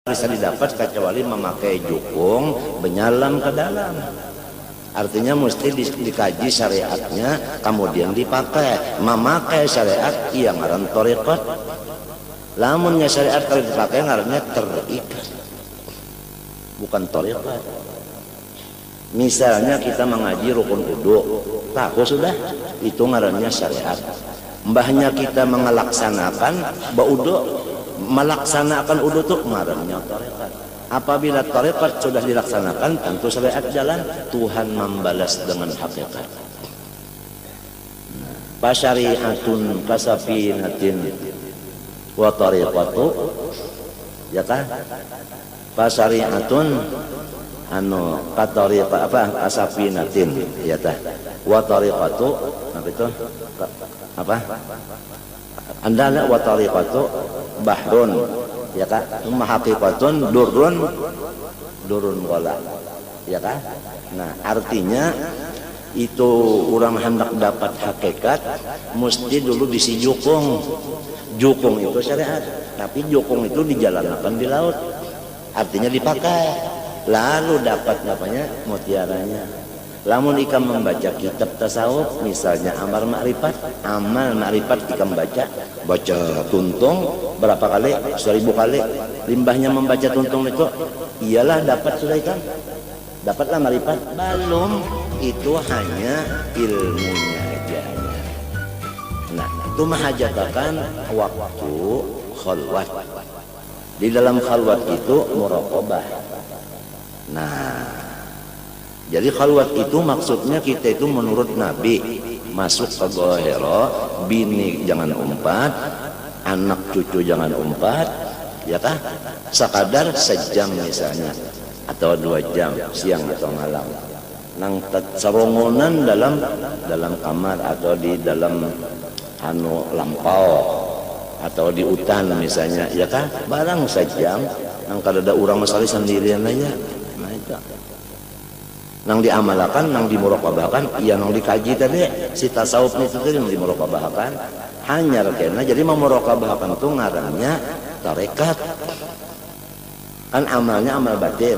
bisa didapat kecuali memakai jukung menyalam ke dalam. Artinya mesti dikaji syariatnya, kemudian dipakai. Memakai syariat yang ngaran thariqat. Lamunnya syariat kalau dipakai ngarannya terikat, bukan thariqat. Misalnya kita mengaji rukun wudu, tahu sudah itu ngarannya syariat. Mbahnya kita melaksanakan baudu, melaksanakan wudu itu ngarannya thariqat. Apabila thariqat sudah dilaksanakan, tentu syariat jalan. Tuhan membalas dengan hakikat. Fasyari'atun kasafinatin wa thariqatu, ya kan? Fasyari'atun anu katariqa apa kasafinatin, ya tah. Wa thariqatu apa itu? Apa? Andana wa thariqatu bahrun, ya kan? Haqiqatun durun wala, ya kan? Nah, artinya itu orang hendak dapat hakikat mesti dulu bisi jukung. Jukung itu syariat, tapi jukung itu dijalankan di laut, artinya dipakai, lalu dapat apanya, mutiaranya. Lamun ikam membaca kitab tasawuf, misalnya amal ma'rifat ikam baca tuntung berapa kali, 1000 kali, limbahnya membaca tuntung itu, iyalah dapat sudah ikam, dapatlah ma'rifat. Belum, itu hanya ilmunya aja. Nah, itu menghajatakan waktu khalwat. Di dalam khalwat itu muraqabah. Nah, jadi khalwat itu maksudnya kita itu menurut Nabi masuk ke Gua Hira, bini jangan umpat, anak cucu jangan umpat, ya kah? Sekadar sejam misalnya atau 2 jam siang atau malam. Nang serongonan dalam kamar atau di dalam lampau atau di hutan misalnya, ya kah? Barang sejam, nang kada urang masali sendirian aja. Nah itu. Nang diamalkan, nang dimuraqabahkan, iya nang dikaji tadi si tasawuf itu tadi nang dimuraqabahkan hanya kena. Jadi memuraqabahkan itu ngarannya tarekat. Kan amalnya amal batin,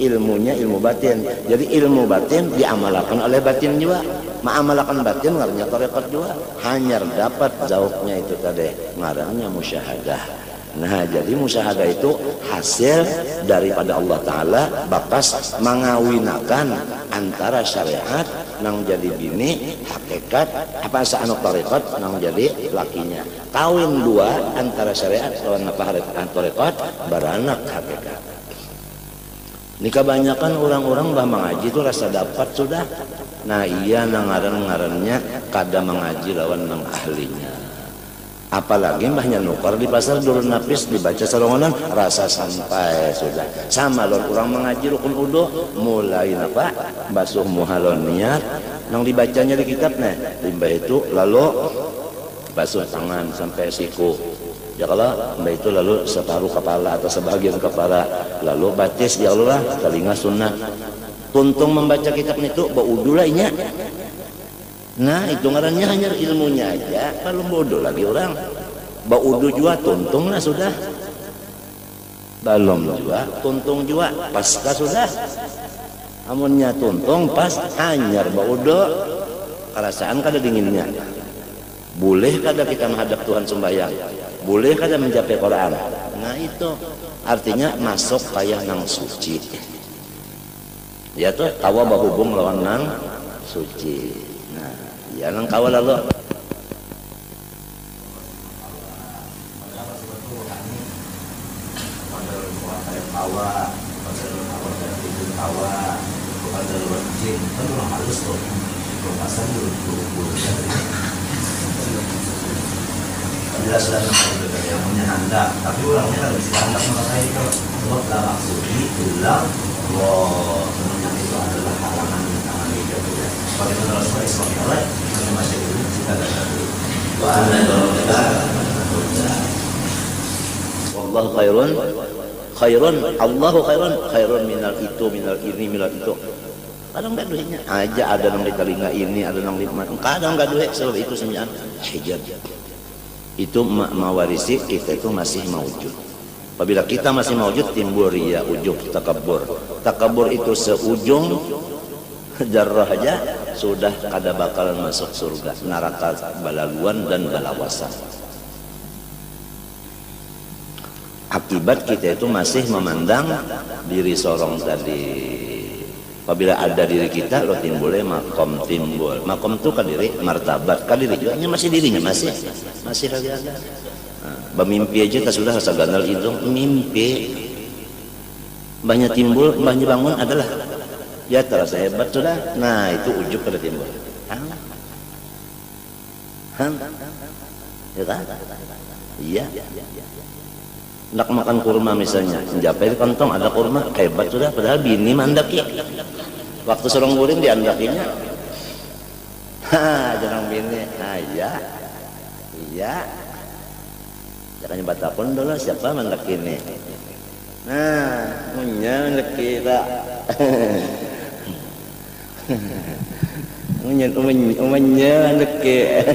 ilmunya ilmu batin. Jadi ilmu batin diamalkan oleh batin juga. Mengamalkan batin ngarannya tarekat juga. Hanya dapat zauknya itu tadi ngarannya musyahadah. Nah, jadi musyahadah itu hasil daripada Allah Ta'ala bakas mengawinakan antara syariat nang jadi bini, hakikat apa saanu tarekat nang jadi lakinya. Kawin dua antara syariat lawan apa tarekat baranak hakikat. Ini kebanyakan orang-orang bah mengaji itu rasa dapat sudah. Nah, iya nang ngaran-ngarannya kada mengaji lawan nang ahlinya. Apalagi mbahnya nukar di pasar dulu napis dibaca serongonan rasa sampai sudah sama lor kurang mengaji rukun wudu mulai apa basuh muhalon niat nang dibacanya di kitabnya limbah itu lalu basuh tangan sampai siku, ya kalau mbah itu lalu separuh kepala atau sebagian kepala lalu batis, ya Allah telinga sunnah. Tuntung membaca kitab itu baudu lainnya. Nah, itu ngarannya hanya ilmunya aja, kalau bodoh lagi orang. Baudu juga tuntung lah sudah. Belum juga, tuntung juga, pasca sudah. Amunnya tuntung pas hanyar baudu, kerasaan kada dinginnya. Boleh kada kita menghadap Tuhan sembahyang? Boleh kada mencapai Quran? Nah, itu artinya masuk kayak nang suci. Ya tuh, tawa bahubung lawan nang suci. Ya nang kawal lalu penjelasan yang punya hendak, tapi orangnya kan bisa hendak maka itu buat lah maksudnya ulang wah sebenarnya itu adalah halangan tangan itu ya. Bagaimana Rasulullah SAW masih belum kita dapat wallahu khairun Allahu khairun minal ini minal itu. Kadang enggak duitnya aja ada nang di telinga ini, ada nang di mata. Kadang enggak duit sebab itu sembilan hijab. Itu mawarisi kita itu masih maujud. Apabila kita masih mewujud, timbul riya, ujub, takabur. Takabur itu seujung jarrah aja sudah kada bakal masuk surga, neraka balaluan dan balawasan. Akibat kita itu masih memandang diri sorong tadi. Apabila ada diri kita, lo timbulnya makom timbul. Makom itu kadiri, martabat kadiri juga masih dirinya masih lagi ada. Bermimpi aja tak sudah rasa gandal hidung, mimpi banyak timbul, banyak bangun adalah ya terasa hebat sudah. Nah itu ujub pada timbul. Ya kan? Iya. Nak makan kurma misalnya, mencapai di kantong ada kurma, hebat sudah. Padahal bini mandaki. Waktu sorong guring diandakinya, jarang bini. Iya. Jangan batapun dulu siapa mandak ini. Nah, punya mandak kita. Punya mandak kita.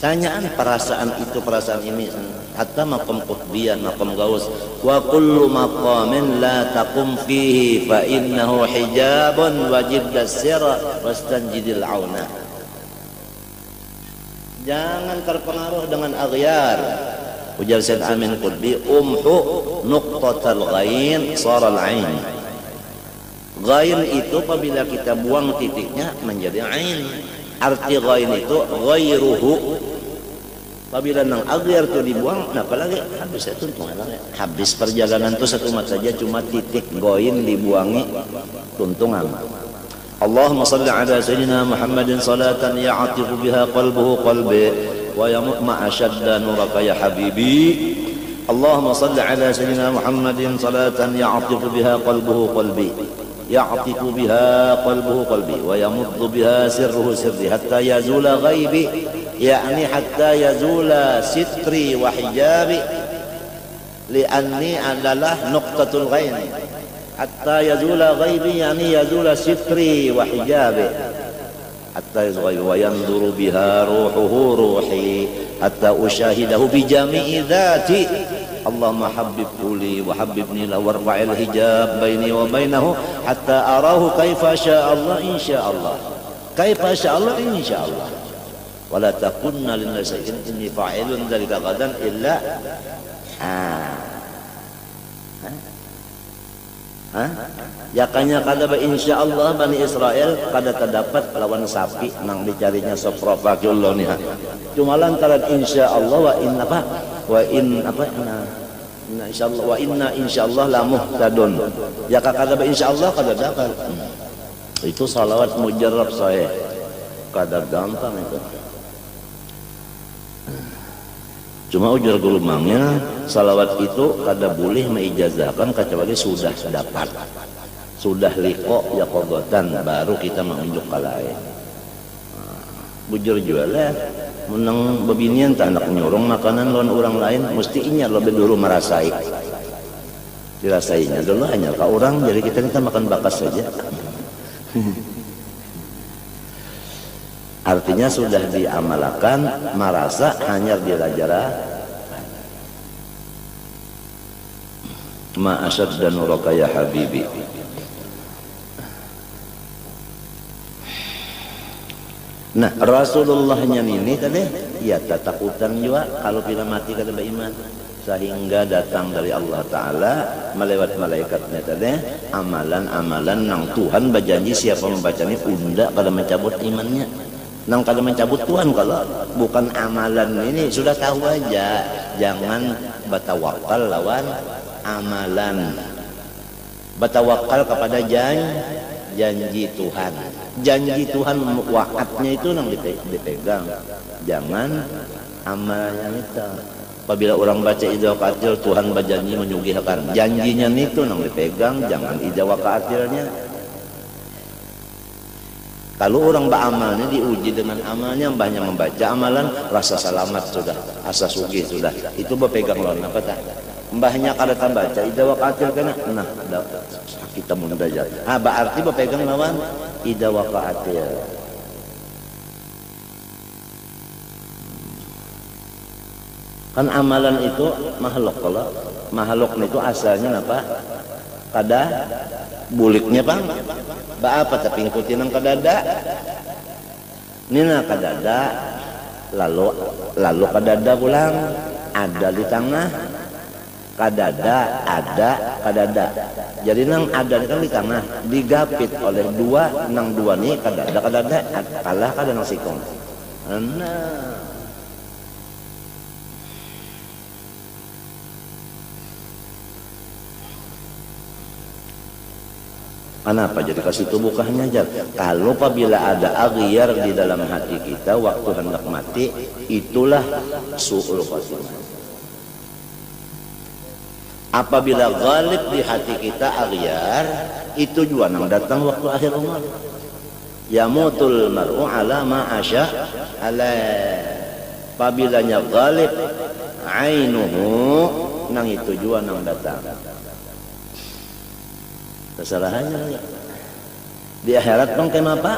Tanyaan perasaan itu, perasaan ini. Hatta maqam qutbiyan, maqam gaus. Wa kullu maqamin la taqum fihi fa innahu hijabun wajib dasira wastanjidil auna. Jangan terpengaruh dengan aghyar. Ujar Said Amin Qutbi, umhu nuqtatal ghain saral ain. Ghain itu apabila kita buang titiknya menjadi ain. Arti ghain itu ghairuhu. Apabila nang aghyar itu dibuang, nah apalagi habis itu habis perjalanan itu satu mat saja cuma titik ghain dibuangi tuntungan. Allahumma salli ala sayyidina Muhammadin salatan ya'atifu biha qalbuhu qalbi wa yamutma ashadda nuraka ya habibi. Allahumma salli ala sayyidina Muhammadin salatan ya'atifu biha qalbuhu qalbi ya'atifu biha qalbuhu qalbi wa yamuddu biha sirruhu sirri hatta yazula ghaibi, yakni hatta yazula sitri wa hijabi, li'anni adalah nuqtatul ghain. Hatta yazula ghaibi, yani yazula sitri wa hijabi. Hatta yazula ghaibi wa yanzuru biha ruhuhu ruhi hatta ushahidahu bi jami'i dhati. Allahumma habbibhu li wa habbibni lahu warfa'il hijab baini wa bainahu hatta arahu kaifa sya'allah insya'allah. Kaifa sya'allah insya'allah. Wa la takunna lin nasi inni fa'ilun dzalika ghadan illa ya kanya kada ba insyaallah Bani Israel kada terdapat lawan sapi nang dicarinya soprofakullah nih. Cuma lantaran insyaallah wa in apa wa in apa inna insyaallah wa inna insyaallah la muhtadun. Ya kada ba insyaallah kada dapat. Itu salawat mujarrab saya. Kada gampang itu. Cuma ujar gulumangnya salawat itu kada boleh meijazahkan kecuali sudah dapat, sudah liko ya kogotan baru kita menunjuk ke lain. Bujur jual lah menang bebinian tak anak nyurung makanan lawan orang lain mesti inya lebih dulu merasai, dirasainya dulu hanya ke orang, jadi kita makan bakas saja. Artinya sudah diamalkan, merasa hanya dirajara ma asyad dan nuraka ya habibi. Nah Rasulullahnya ini tadi ya takutan juga kalau bila mati kada beriman, sehingga datang dari Allah Ta'ala melewat malaikatnya tadi amalan-amalan nang Tuhan berjanji siapa membaca ini unda kada mencabut imannya. Nang kada mencabut Tuhan kalau bukan amalan ini sudah tahu aja, jangan batawakal lawan amalan, batawakal kepada janji Tuhan. Janji Tuhan waatnya itu nang dipegang, jangan amalannya itu. Apabila orang baca ida waqatil Tuhan berjanji menyugihkan, janjinya itu nang dipegang, jangan ida waqatilnya. Kalau orang beramalnya diuji dengan amalnya, banyak membaca amalan, rasa selamat sudah, asa sugih sudah, itu berpegang lawan apa tak? Mbahnya kada tambaca, ida waqatil kena, nah kita mundajat. Berarti berpegang lawan ida waqatil. Kan amalan itu makhluk, kalau makhluk itu asalnya apa? Kada buliknya bang, apa tapi ngikutin yang kadada. Nina kadada, lalu kadada pulang, ada di tengah, kadada, ada, kadada. Jadi nang ada kan di tengah, digapit oleh dua, nang dua nih kadada, kalah kada nang sikong. Nah. Kenapa jadi kasih tubuhnya aja? Kalau apabila ada aghyar di dalam hati kita waktu hendak mati, itulah su'ul khatimah. Apabila ghalib di hati kita aghyar, itu juga nang datang waktu akhir umur. Yamutul mar'u ala ma asya ala. Apabilanya ghalib ainuhu, nang itu juga nang datang. Kesalahannya di akhirat bang kenapa?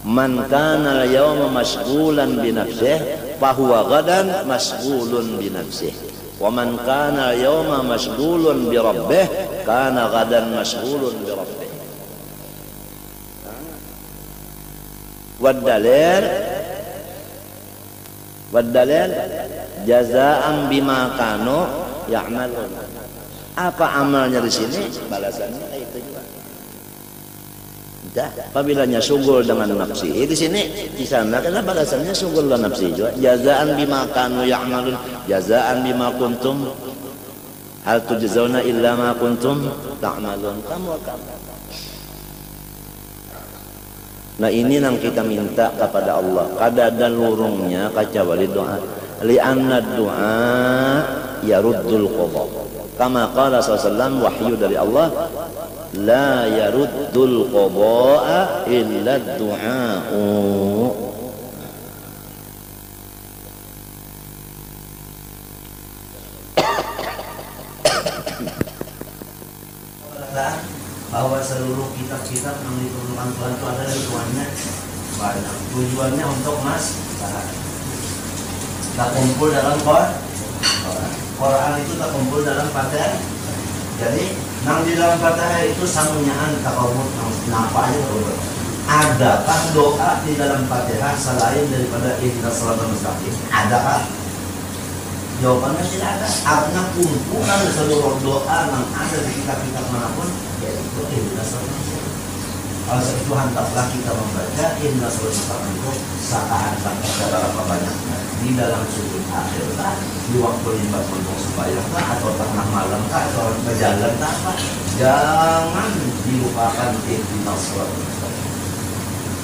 Man kana al-yawma mashghulan bi nafsihi fa huwa ghadan mashghulun bi nafsihi wa man kana al-yawma mashghulun bi rabbih kana ghadan mashghulun bi rabbih. Wad-dalil jazaa'an bima kanu ya'malun. Apa amalnya di sini? Balasannya itu juga. Dah, apabila sugul dengan nafsi, di sini di sana karena balasannya sugul dengan nafsi juga. Jazaan bima kanu ya'malun, jazaan bima kuntum hal tujzauna illa ma kuntum ta'malun. Kamu akan. Nah ini yang kita minta kepada Allah. Kada dan lurungnya kacau wali doa. Li'anna doa yaruddul qadha. Kama qala sallallahu wahyu dari Allah, la yaruddul qadha'a illa du'a'u. Bahwa seluruh kitab-kitab yang diturunkan Tuhan itu ada tujuannya banyak. Tujuannya untuk tak kumpul dalam Quran itu tak kumpul dalam Fatihah. Jadi nang di dalam Fatihah itu samunyaan takawut napa aja takawut. Adakah doa di dalam Fatihah selain daripada ihdinas shiratal mustaqim? Adakah? Jawabannya tidak ada. Artinya kumpulan seluruh doa yang ada di kitab-kitab manapun yaitu ihdinas shiratal mustaqim. Kalau itu hendaklah kita membaca ihdinas shiratal mustaqim itu seakan-akan berapa banyaknya di dalam sujud akhir kah, di waktu imbat untuk sembahyang kah, atau tengah malam kah, atau berjalan kah, apa? Jangan dilupakan ihdinas shiratal mustaqim.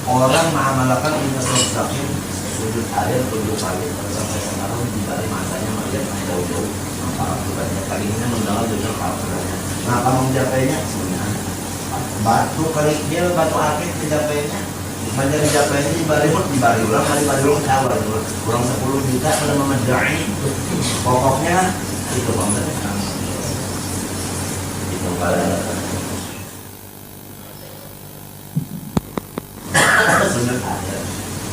Orang mengamalkan ihdinas shiratal mustaqim sujud akhir 7 kali sampai sekarang dari masanya melihat jauh-jauh para tugasnya kali ini mendengar dengan para tugasnya. Nah kalau menjapainya sebenarnya batu kerikil, batu akik dijapainya. Menjadi japainya dibari ulang kali bari ulang awal kurang 10 juta pada memedai. Pokoknya itu banget. Itu pada sunnah akhir.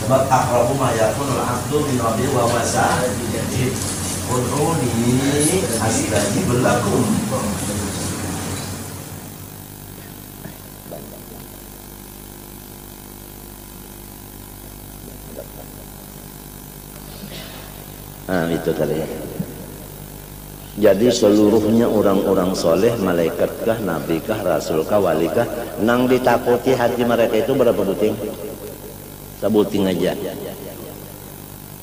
Sebab aqrabu ma yakunul 'abdu min rabbihi wa huwa sajid. Ud'uni astajib lakum. Nah itu kali ya. Jadi seluruhnya orang-orang soleh, malaikatkah, nabikah, rasulkah, walikah, nang ditakuti hati mereka itu berapa buting? Sebuting aja.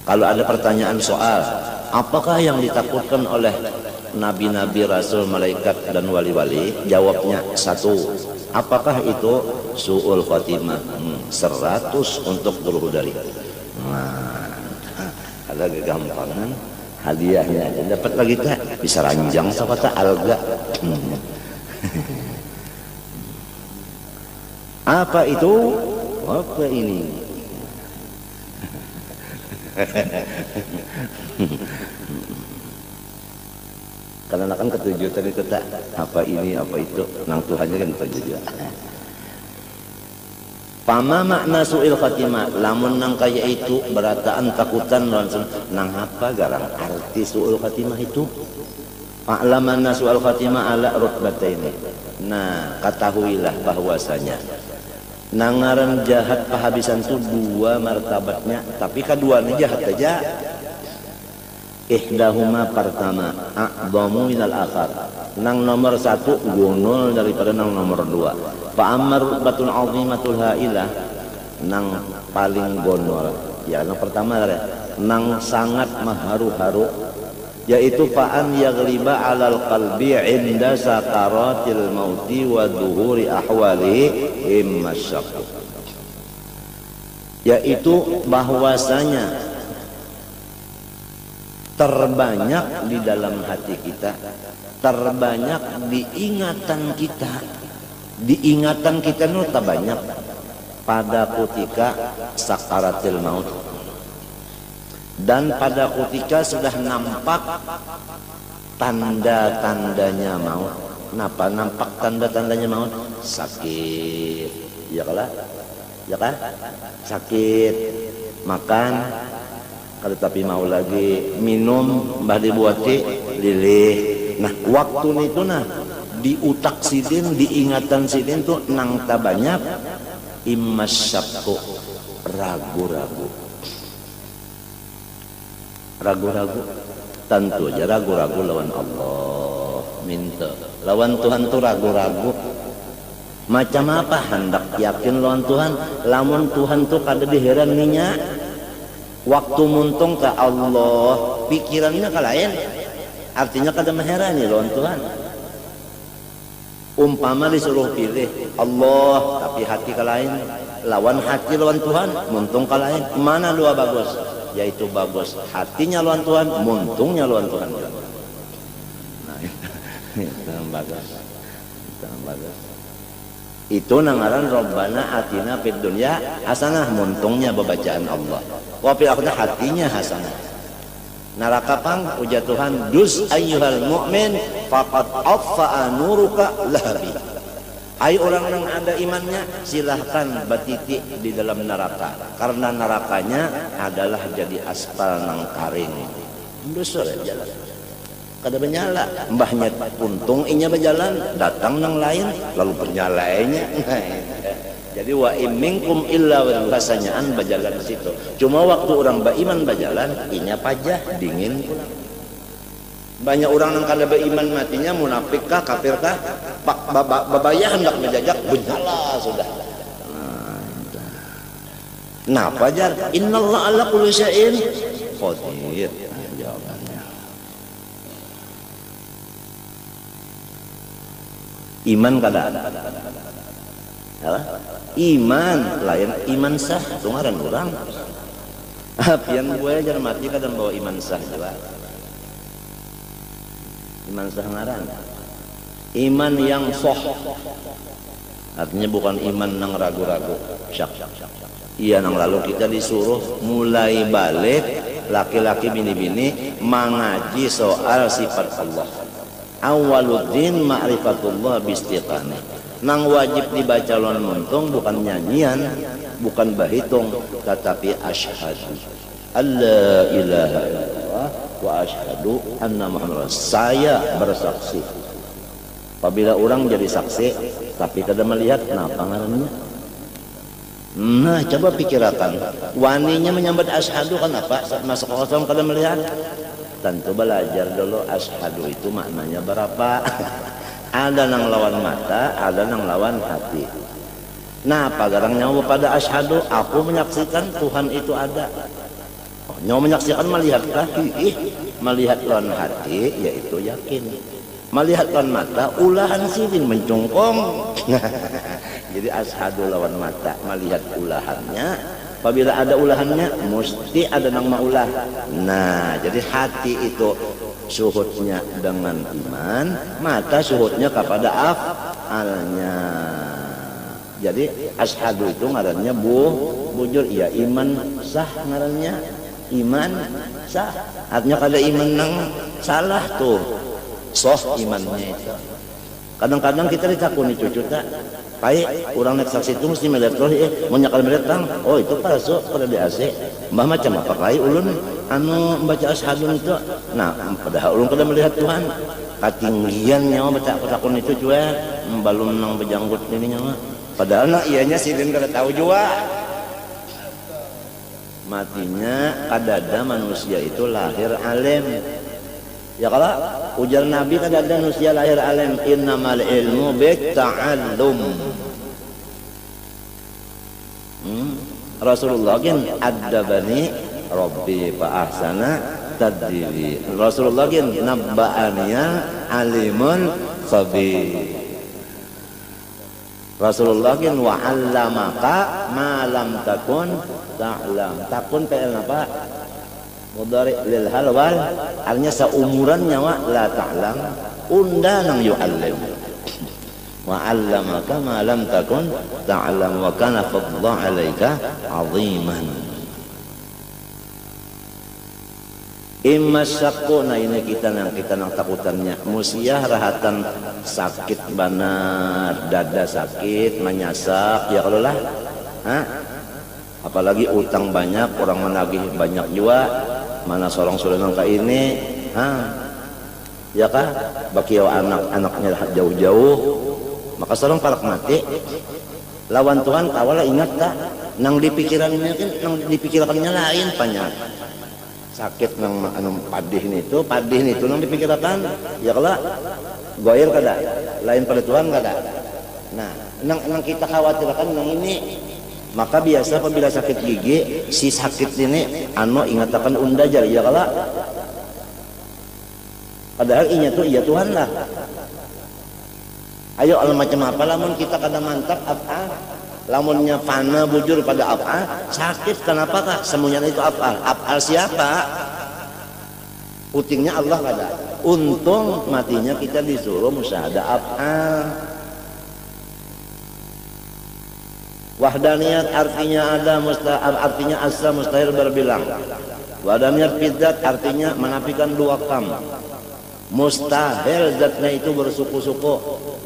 Kalau ada pertanyaan soal, apakah yang ditakutkan oleh nabi-nabi, rasul, malaikat dan wali-wali? Jawabnya 1. Apakah itu su'ul khatimah? 100 untuk dulu dari. Nah, ada kegampangan hadiahnya aja dapat lagi tak bisa ranjang siapa tak alga. Apa itu? Apa ini? Karena kan ketujuh tadi kita apa ini apa itu nang Tuhannya kan ketujuh. Pama makna su'il khatimah, lamun nang kaya itu berataan takutan langsung nang apa garang arti su'il khatimah itu? Fa'lamanna su'il khatimah ala rutbataini. Nah, ketahuilah bahwasanya nangaran jahat pahabisan itu dua martabatnya, tapi keduanya jahat aja. Ihdahuma pertama a'dhamu minal akhar, nang nomor satu gunul daripada nang nomor dua. Fa ammar rutbatul azimatul hailah, nang paling gonol ya nang pertama ya, nang sangat maharu-haru, yaitu fa'an yaghliba alal qalbi inda sakaratil mauti wa dhuhuri ahwali immasyaq, yaitu bahwasanya terbanyak di dalam hati kita, terbanyak diingatan kita itu terbanyak pada ketika sakaratil maut, dan pada ketika sudah nampak tanda-tandanya maut. Kenapa nampak tanda-tandanya maut? Sakit, ya kalah, ya kan? Sakit, makan, kalau tapi mau lagi minum, mbah dibuati lilih. Nah, waktu itu nah di utak sidin, diingatan sidin tuh nang tabanyak immasyaqu, ragu-ragu. Ragu-ragu, tentu aja ragu-ragu lawan Allah. Minta lawan Tuhan tuh ragu-ragu. Macam apa hendak yakin lawan Tuhan? Lamun Tuhan tuh kada diheran ninya. Waktu muntung ke Allah, pikirannya ke lain, artinya kada meherani lawan Tuhan. Umpama disuruh pilih Allah tapi hati ke lain, lawan hati lawan Tuhan, muntung ke lain, mana dua bagus? Yaitu bagus hatinya lawan Tuhan, muntungnya lawan Tuhan. Nah, itu bagus, itu bagus. Itu nangaran Rabbana atina fid dunya hasanah, muntungnya bacaan Allah. Wa fil akhirati hatinya hasanah. Neraka pang uja Tuhan, dus ayyuhal mu'min faqad affa'a nuruka lahabi. Ai orang yang ada imannya silahkan batiti di dalam neraka, karena nerakanya adalah jadi aspal nang karing. Dusur jalan. Kada menyala, mbahnya untung inya berjalan, datang nang lain lalu bernyalainya. Jadi wa imminkum illa wa rasanyaan berjalan di situ. Cuma waktu orang beriman berjalan, inya pajah dingin pulang. Banyak orang yang kada beriman matinya munafik kah, kafir kah, babaya hendak menjajak bernyala sudah. Nah, pajar innallaha ala kulli syai'in qadir. Jawabannya. Iman kada ada. Iman lain iman sah tungaran orang. Pian gue jangan mati kadang bawa iman sah juga. Iman sah ngaran. Iman yang soh. Artinya bukan iman nang ragu-ragu. Syak. Iya nang lalu kita disuruh mulai balik laki-laki bini-bini mengaji soal sifat Allah. Awaluddin ma'rifatullah bistiqani. Nang wajib dibaca lawan muntung bukan nyanyian, bukan bahitung, tetapi asyhadu alla ilaha illallah wa asyhadu anna muhammadar saya bersaksi. Apabila orang jadi saksi tapi kada melihat, kenapa ngarannya? Nah, coba pikirkan. Waninya menyambat asyhadu kan apa? Masuk kosong kada melihat. Tentu belajar dulu asyhadu itu maknanya berapa. Ada nang lawan mata, ada nang lawan hati. Nah, pagarang nyawa pada asyhadu, aku menyaksikan Tuhan itu ada. Oh, nyawa menyaksikan melihatkah? Melihat lawan hati, yaitu yakin. Melihat lawan mata, ulahan sidin mencungkong. Jadi asyhadu lawan mata, melihat ulahannya. Apabila ada ulahannya, mesti ada nang maulah. Nah, jadi hati itu syuhudnya dengan iman, mata syuhudnya kepada af'alnya. Jadi asyhadu itu ngarannya bujur, iya iman sah ngarannya, iman sah. Artinya kada iman nang salah tuh, soh imannya itu. Kadang-kadang kita ditakuni cucu tak, pai orang naik saksi itu mesti melihat roh, menyakal melihat tang, oh itu palsu pada di AC. Mbah macam apa pai ulun anu membaca asyhadun itu. Nah, padahal ulun kada melihat Tuhan. Katinggian nyawa baca takun itu juga balum nang bejanggut ini nyawa. Padahal nak ianya silin kada tahu juga. Matinya kadada manusia itu lahir alim. Ya kalau ujar Nabi kan ada manusia lahir alim, innamal ilmu bitta'allum. Rasulullah kan adabani Rabbi fa ahsana tadbibi. Rasulullah kan nabba'aniya alimun khabir. Rasulullah kan wa 'allamaka ma lam takun ta'lam. Takun fi'il apa? Mudhari lil hal wal, artinya seumuran nyawa la ta'lam, unda nang yu'allim. Wa 'allamaka ma lam takun ta'lam wa kana fadlu 'alaika 'aziman. Imma syakku, nah ini kita nang takutannya musiah rahatan sakit banar, dada sakit, menyasak, ya kalau lah, apalagi utang banyak, orang menagih banyak juga, mana seorang sulenang kayak ini, ya kah, bagi anak-anaknya jauh-jauh, maka seorang palak mati, lawan Tuhan kawala ingat tak, nang dipikirannya kan, nang dipikirkannya lain banyak. Sakit nang anu padih itu nang dipikirkan, ya kalau goyang kada, lain pada Tuhan kada. Nah, nang kita khawatirkan nang ini, maka biasa apabila sakit gigi, si sakit ini anu ingatakan unda jari, ya kalau padahal inya tuh iya Tuhan lah. Ayo al macam apa lamun kita kada mantap apa? Lamunnya fana bujur pada af'al, sakit kenapakah? Semuanya itu af'al. Af'al siapa? Putingnya Allah kada. Untung matinya kita disuruh musyahadah af'al. Wahdaniyat artinya ada, artinya asa mustahil berbilang. Wahdaniyat bidzat artinya menafikan dua kam. Mustahil zatnya itu bersuku-suku,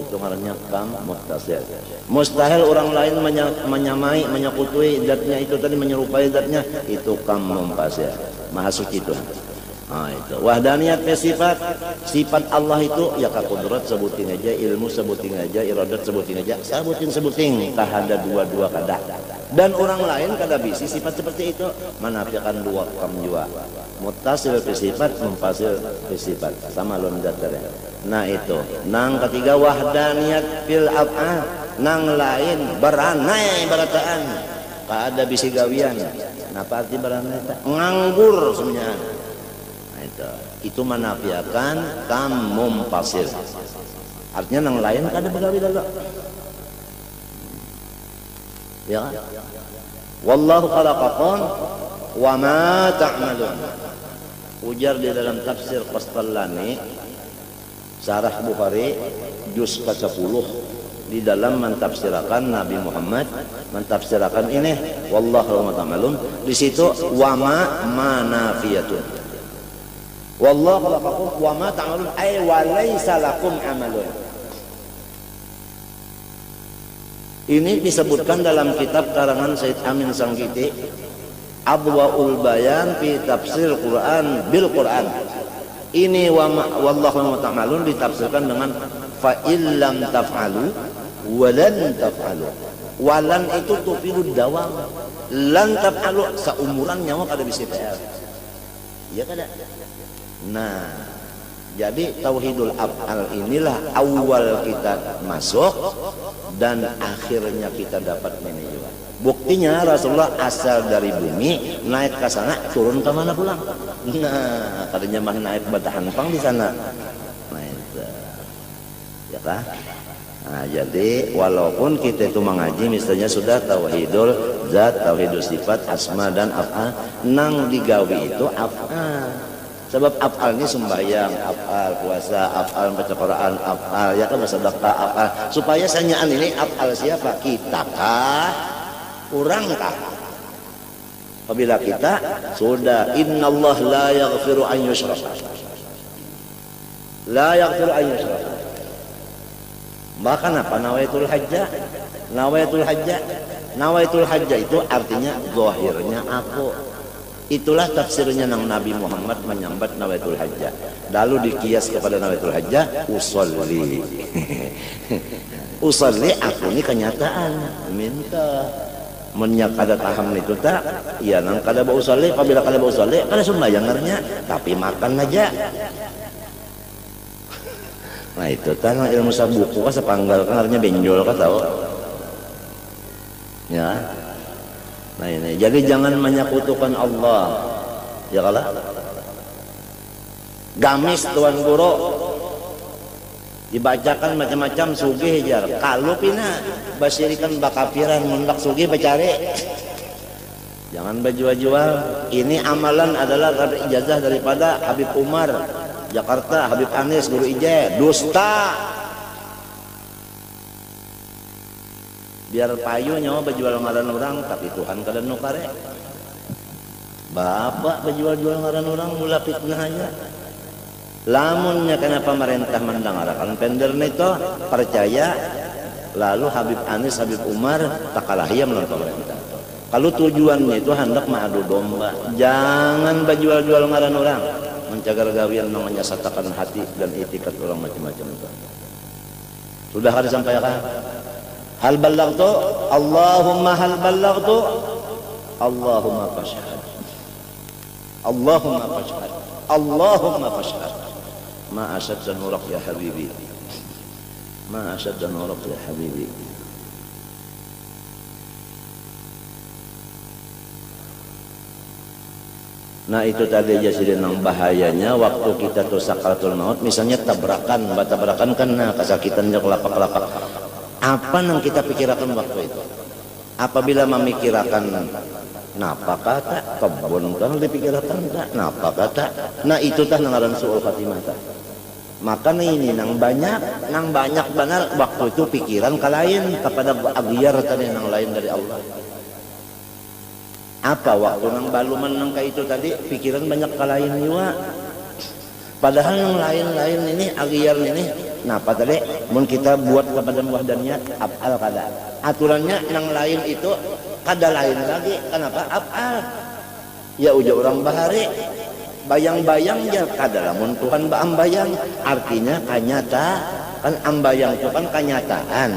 itu ngarannya kam muttasil. Mustahil orang lain menyamai, menyekutui zatnya itu tadi, menyerupai zatnya, itu kam munfasil. Maha suci Tuhan. Nah, itu wahdaniyat sifat Allah itu ya kaqudrat sebutin aja, ilmu sebutin aja, iradat sebutin aja, sebutin kahada dua kada. Dan orang lain kada bisi sifat seperti itu, menafikan dua kam jua. Muttasil fi sifat, munfasil fi sifat, sama lon datar. Nah itu, nang ketiga wahdaniyat fil af'al, nang lain beranai barataan, kada bisi gawian. Napa arti beranai? Nganggur semuanya. Itu menafikan kam munfasil. Artinya nang lain kada begawi dalam. Ya. Wallahu khalaqakum wa ma ta'malun. Ujar di dalam tafsir Qastallani Syarah Bukhari juz ke-10 di dalam mentafsirkan Nabi Muhammad, mentafsirkan ini wallahu ta'malun, di situ wa ma manafiyatun. Wallahu khalaqakum wa ma ta'malun ay wa laisa lakum amalun. Ini disebutkan dalam kitab karangan Said Amin Sangkiti, Adwaul Bayan fi Tafsir Quran bil Quran. Ini wallahu ta'malun ditafsirkan dengan fa illam taf'alu walan taf'alu. Walan itu tufidud dawam. Lan taf'alu seumuran nyawa kada bisa PR. Iya kada? Nah, jadi tauhidul af'al inilah awal kita masuk dan akhirnya kita dapat menuju. Buktinya Rasulullah asal dari bumi naik ke sana, turun ke mana pulang? Nah, katanya mah naik batahan pang di sana. Nah itu, ya kah? Nah, jadi walaupun kita itu mengaji misalnya sudah tauhidul zat, tauhidul sifat, asma dan af'al, nang digawi itu af'al. Sebab af'al ini sembahyang, af'al puasa, af'al baca Quran, af'al ya kan bersedekah, af'al. Supaya sanyaan ini af'al siapa? Kita kah? Orang kah? Apabila kita sudah innallah la yaghfiru an yushraka. La yaghfiru an yushraka. Bahkan apa nawaitul hajjah? Nawaitul hajjah. Nawaitul hajjah itu artinya zahirnya aku. Itulah tafsirnya nang Nabi Muhammad menyambat nawaitul hajjah. Lalu dikias kepada nawaitul hajjah, usolli. Usolli aku ini kenyataan. Minta. Menyak kada paham itu tak? Ya nang kada ba usolli, apabila kada ba usolli, kada sembayangarnya, tapi makan aja. Nah itu tanah ilmu sabuku kan sepanggal kan artinya benjol kan tahu ya. Nah ini jadi jangan menyekutukan Allah ya kalah gamis tuan guru dibacakan macam-macam sugih jar kalau pina basirikan bakapiran mendak sugih bacari jangan berjual-jual. Ini amalan adalah ijazah daripada Habib Umar Jakarta, Habib Anis, Guru Ije, dusta. Biar payu nyawa berjual ngaran orang, tapi Tuhan kada nukare. Bapak berjual-jual ngaran orang, mula fitnah aja. Lamunnya kenapa pemerintah mendangarakan pender itu percaya, lalu Habib Anis, Habib Umar tak kalah ia menonton pemerintah. Kalau tujuannya itu hendak mengadu domba, jangan berjual-jual ngaran orang. Mencagar gawian namanya satakan hati dan itikat orang macam-macam itu. Sudah ada sampaikan? Hal ballagtu? Allahumma hal ballagtu? Allahumma fashhad. Allahumma fashhad. Allahumma fashhad. Ma asyadda nurak ya habibi. Ma asyadda nurak ya habibi. Nah itu tadi aja sih nang bahayanya waktu kita tuh sakaratul maut misalnya tabrakan kan nah kesakitannya kelapak apa nang kita pikirkan waktu itu apabila memikirkan napa kata kebun kan dipikirkan tak napa kata nah itu tah nangaran suul khatimah tah maka ini nang banyak benar waktu itu pikiran kalain kepada agiar tadi nang lain dari Allah. Apa waktu nang baluman nang kayak itu tadi pikiran banyak kalain juga padahal yang lain-lain ini agiar ini napa tadi mun kita buat kepada wahdannya af'al kada aturannya nang lain itu kada lain lagi kenapa af'al ya uja orang bahari bayang-bayang ya kada lamun Tuhan baambayang artinya kanyata kan ambayang itu kan kenyataan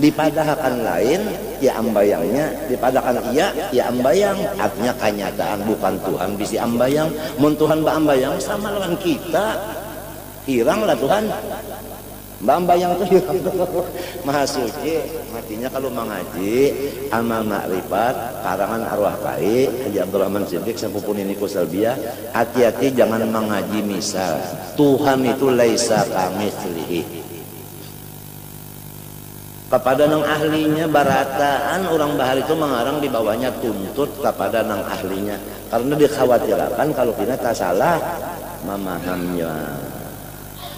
dipadahakan lain ya ambayangnya dipadakan iya ya ambayang artinya kenyataan bukan Tuhan bisi ambayang mun Tuhan ambayang sama dengan kita hilanglah Tuhan ambayang itu hilang maha suci matinya kalau mengaji amal makrifat karangan arwah kai Haji Abdurrahman Siddiq sepupu niniku Salbiah hati-hati jangan mengaji misal Tuhan itu laisa kamitslihi kepada nang ahlinya barataan orang bahar itu mengarang di bawahnya tuntut kepada nang ahlinya karena dikhawatirkan kalau kita tak salah memahamnya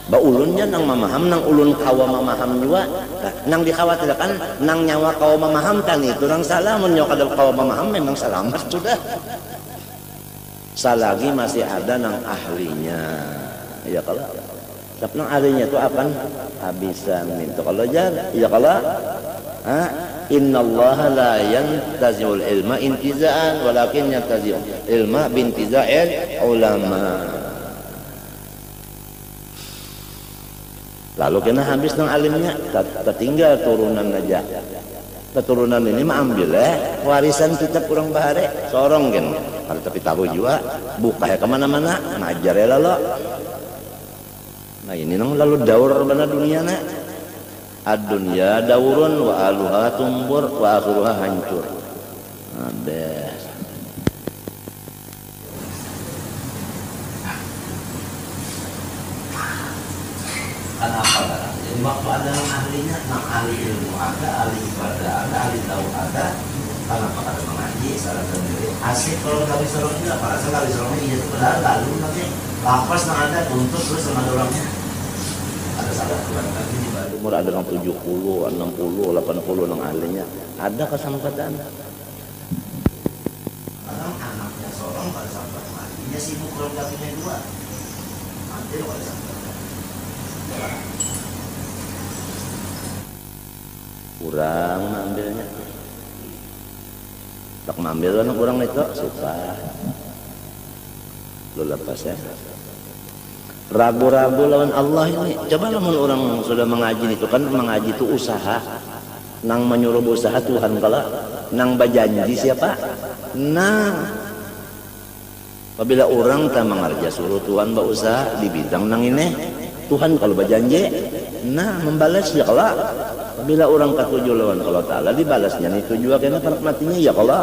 baulunnya nang memaham nang ulun kawa memaham juga nang dikhawatirkan nang nyawa kawa memaham tan itu nang salah menyoka kadal kawa memaham memang selamat sudah selagi masih ada nang ahlinya ya kalau tapi nang ahlinya itu akan habisan itu kalau jar ya kalau innallaha la yantazi'ul ilma intiza'an walakin yantazi'ul ilma bintiza'il ulama. Lalu kena habis nang alimnya tertinggal turunan aja keturunan ini mah ambil warisan kita kurang bahare sorong kan kalau tapi tahu juga buka ya kemana-mana ngajar ya lalu nah ini nang lalu daur benar dunia nak ad-dunya daurun wa aluha tumbur wa akhiruha hancur ada kenapa kan? Jadi waktu ada yang ahlinya, nang ahli ilmu ada, ahli ibadah ada, ahli tahu ada. Kenapa ada mengaji, salah sendiri. Asik kalau kali sorong juga, pada saat kali sorongnya iya itu padahal lalu nanti lapas nang ada tuntut terus sama orangnya. Ada salah Tuhan lagi di bawah. Umur ada yang 70, 60, 80 nang ahlinya. Ada kesempatan. Kadang anaknya sorong pada saat matinya sibuk kurang gajinya dua. Mati pada saat kurang ambilnya tak mengambil anak kurang itu suka lu lepas ya. Ragu-ragu lawan Allah ini, coba lamun orang sudah mengaji itu kan, mengaji itu usaha, nang menyuruh usaha Tuhan, kalau nang berjanji siapa? Nah, apabila orang tak mengerja suruh Tuhan berusaha di bidang nang ini, Tuhan kalau berjanji, nah membalas ya kalau apabila orang katuju lawan kalau Ta'ala dibalasnya nih tujuan karena matinya ya kalau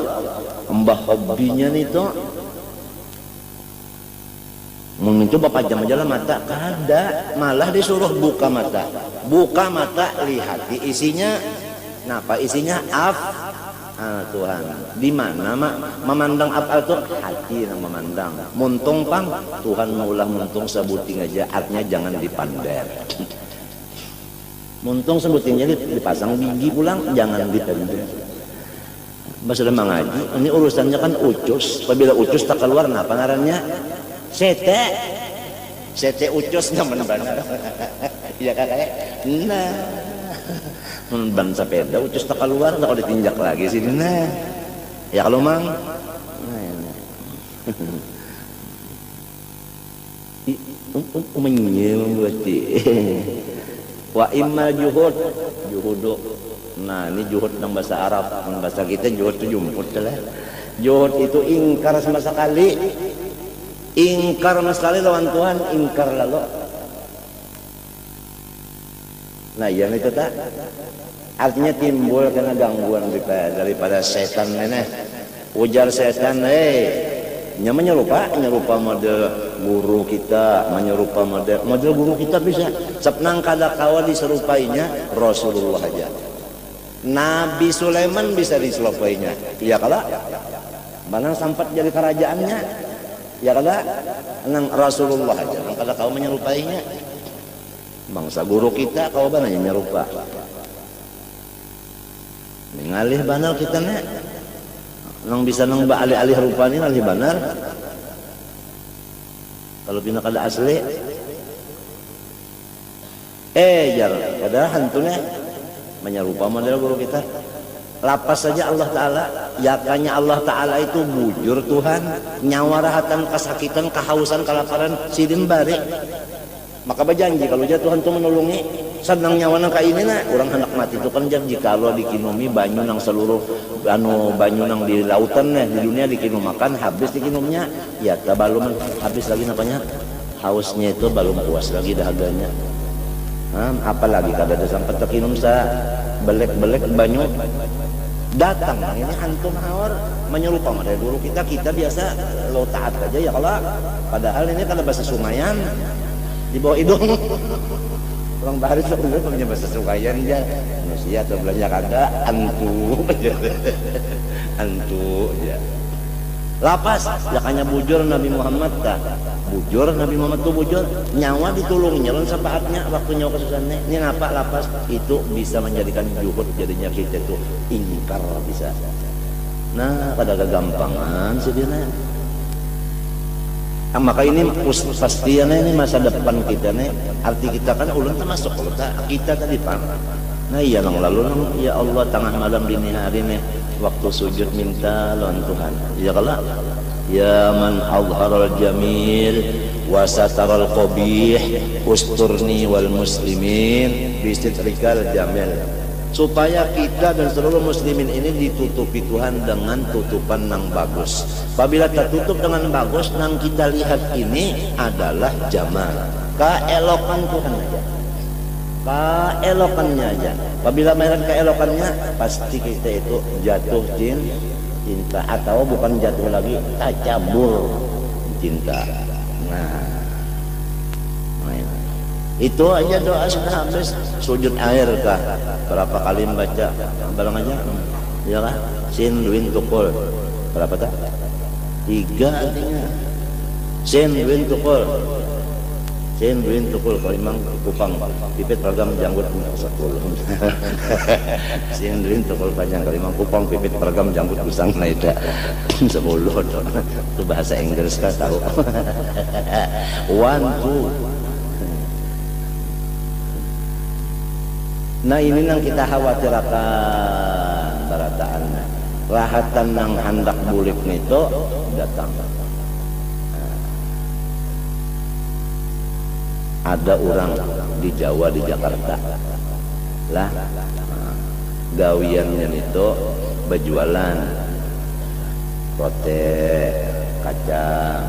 mbah hobinya nih tuh mencoba pajam aja lah mata, kada malah disuruh buka mata, lihat di isinya, napa isinya Tuhan di mana memandang apa itu hati yang memandang muntung pang Tuhan maulah muntung sebuting aja, artinya jangan dipander muntung sebuting jadi dipasang gigi pulang, jangan dipander. Mbak sudah mengaji ini urusannya kan ucus, apabila ucus tak keluar napa ngarannya Sete ucus nyaman benar. Iya kakak. Nah, ban sepeda ucus tak keluar, tak ditinjak lagi sini. Nah, ya kalau mang. Menyembuti. Wa imma juhudu. Nah, ini juhud dalam bahasa Arab, dalam bahasa kita juhud itu jumput lah. Juhud itu ingkar sama sekali. Ingkar sekali lawan Tuhan, ingkar lalu. Nah yang itu tak artinya timbul karena gangguan daripada setan ini. Ujar setan, menyerupa model guru kita, menyerupa model guru kita bisa. Sepnang kada kawa diserupainya Rasulullah aja. Nabi Sulaiman bisa diserupainya. Iya kalau mana sampai jadi kerajaannya. Ya kada nang Rasulullah aja, nang kada kau menyerupainya. Bangsa guru kita kau bananya nyerupa. Mengalih banar kita nek. Nang bisa nang alih-alih rupanya alih banar. Kalau pina kada asli. Jar, kada hantunya menyerupa model guru kita. Lapas saja Allah Ta'ala, yakanya Allah Ta'ala itu bujur Tuhan, nyawa rahatan, kesakitan, kehausan, kelaparan, sidin bari. Maka berjanji kalau dia Tuhan itu menolongi, senang nyawa nang kaini na, orang hendak mati itu kan janji kalau dikinumi banyu nang seluruh banyu nang di lautan di dunia dikinum makan habis dikinumnya, ya balum habis lagi napanya, hausnya itu belum puas lagi dahaganya. Apalagi kada ada sampai terkinum sa belek-belek banyu. Datang ini hantu mawar menyerupa model guru kita biasa lo taat aja ya kalau padahal ini kalau bahasa Sungayan di bawah hidung orang baris sebenarnya punya bahasa Sungayan ya manusia atau belanja kada antu ya lapas yakanya bujur Nabi Muhammad tuh bujur nyawa ditulungnya lan sapaatnya waktu nyawa kesusahannya ini ngapa lapas itu bisa menjadikan juhud jadinya kita itu ingkar bisa. Nah pada kegampangan sedihnya maka ini pastinya ini masa depan kita nih arti kita kan ulun termasuk kita tadi pan. Nah iya nang lalu ya Allah tengah malam dini hari nih waktu sujud minta lawan Tuhan ya kalau ya man azharal jamil wa sataral qabih usturni wal muslimin bistitrikal jamil supaya kita dan seluruh muslimin ini ditutupi Tuhan dengan tutupan yang bagus. Apabila tertutup dengan bagus yang kita lihat ini adalah jamal, keelokan Tuhan aja, keelokannya aja. Apabila melihat keelokannya pasti kita itu jatuh cinta atau bukan jatuh lagi tajabur cinta. Nah itu aja doa sudah habis. Sujud air kah berapa kali membaca barang aja ya kan sin duin tukul berapa tak 3 artinya sin duin tukul kalau memang kupang pipit program janggut 10 sin duin tukul panjang kalau memang kupang pipit program janggut busang naida 10 itu bahasa Inggris kah tahu 1 2 Nah ini yang kita khawatirkan barataan rahatan yang hendak bulik itu datang. Ada orang di Jawa, di Jakarta lah, gawiannya itu berjualan rote, kacang,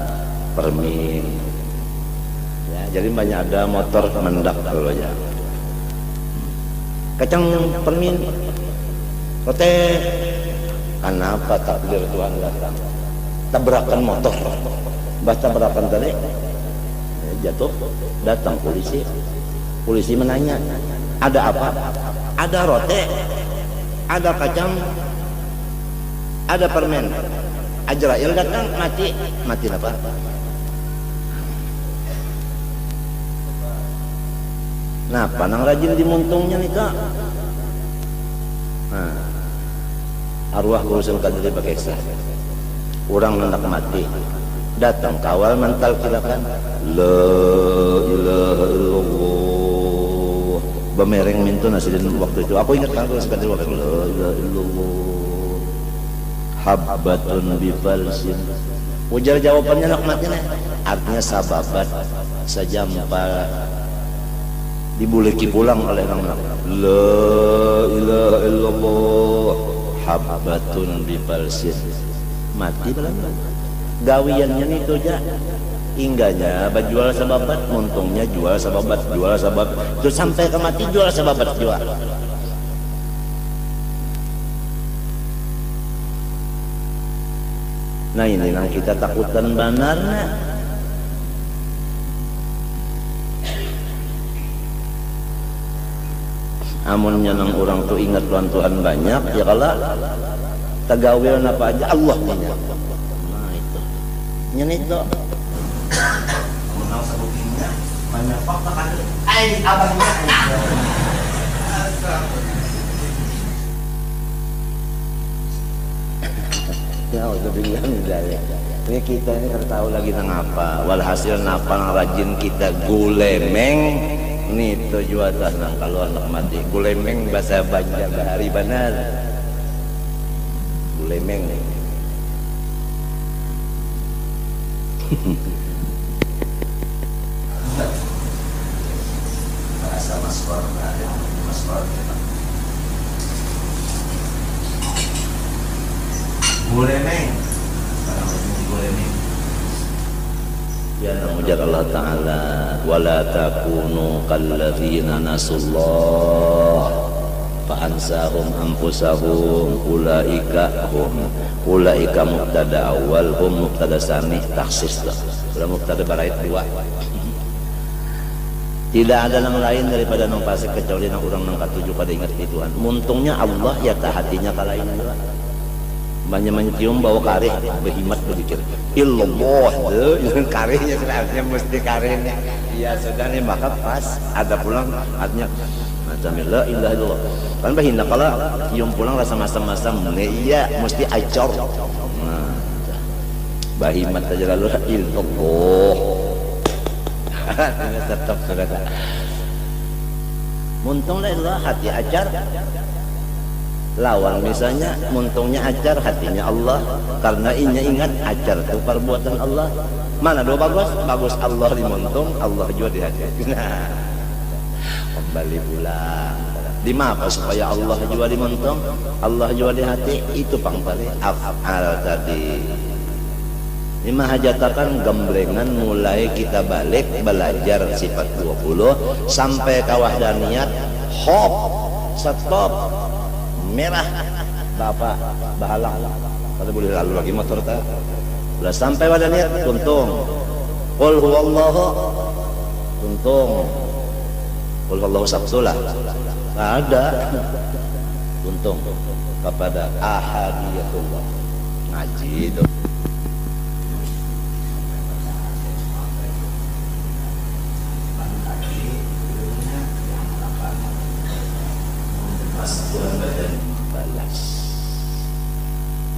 permin ya, jadi banyak ada motor mendak kalau ya, kacang, permin, rote. Kenapa takdir Tuhan datang? Tabrakan motor, tabrakan tadi jatuh, datang polisi. Polisi menanya, ada apa? Ada rote, ada kacang, ada permen. Azrail datang, mati apa? Nah, panang rajin dimuntungnya nih kak. Nah, arwah urusan kadri pakai sah. Orang hendak mati, datang kawal mental kilakan. La ilaha illallah. Bemereng mintu nasidin waktu itu. Aku ingat kan urusan kadri waktu itu. La ilaha illallah. Habbatun bifalsin. Ujar jawabannya nak mati nih. Artinya sababat sejampal dibuleki pulang oleh orang. La ilaha illallah. Habbatun bifalsin. Mati belum. Gawiannya itu aja. Ingganya berjual sababat, untungnya jual sababat, itu sampai ke mati jual sababat jual. Nah ini yang kita takutan benarnya. Amunnya nang orang tuh ingat Tuhan banyak ya kalau tagawil apa aja Allah punya. Nah itu nyenito menang sebutnya banyak fakta kan abangnya ya udah bilang dari ini kita ini kan tahu lagi nang apa walhasil napa nang rajin kita gulemeng nih tujuan nang kalau anak mati gulemeng bahasa Banjar bahari benar gulemeng bahasa maskor gulemeng ya namujad Allah Ta'ala wala takunu kalladzina nasullah fa'ansahum anfusahum ulaika mubtada awal hum mubtada sani taksis lah mubtada barait dua. Tidak ada yang lain daripada nang pasik kecuali nang orang nang katuju pada ingat di Tuhan. Muntungnya Allah ya tak hatinya kalain juga. Banyak cium bawa kareh berhimat berpikir illallah yang karehnya sebenarnya mesti karehnya. Iya sudah nih maka pas ada pulang artinya macam la ilaha illallah. Kan bahinda kalau cium pulang rasa masam-masam iya mesti acor. Nah, bahimat aja lalu illallah. Tetap saudara. Muntunglah Allah hati ajar. Lawan misalnya muntungnya ajar hatinya Allah karena inya ingat ajar itu perbuatan Allah. Mana dua bagus Allah di muntung, Allah juga di hati. Nah, kembali pulang. Di apa supaya Allah juga di muntung, Allah juga di hati itu pangpali af'al tadi. Lima hajatakan gemblengan mulai kita balik belajar sifat 20 sampai kawahdaniyat hop stop merah bapak bahalang pada boleh lalu lagi motor tak udah sampai wadaniat tuntung qul huwallahu tuntung qul huwallahu sabsulah ada tuntung kepada ahadiyatullah ngaji itu.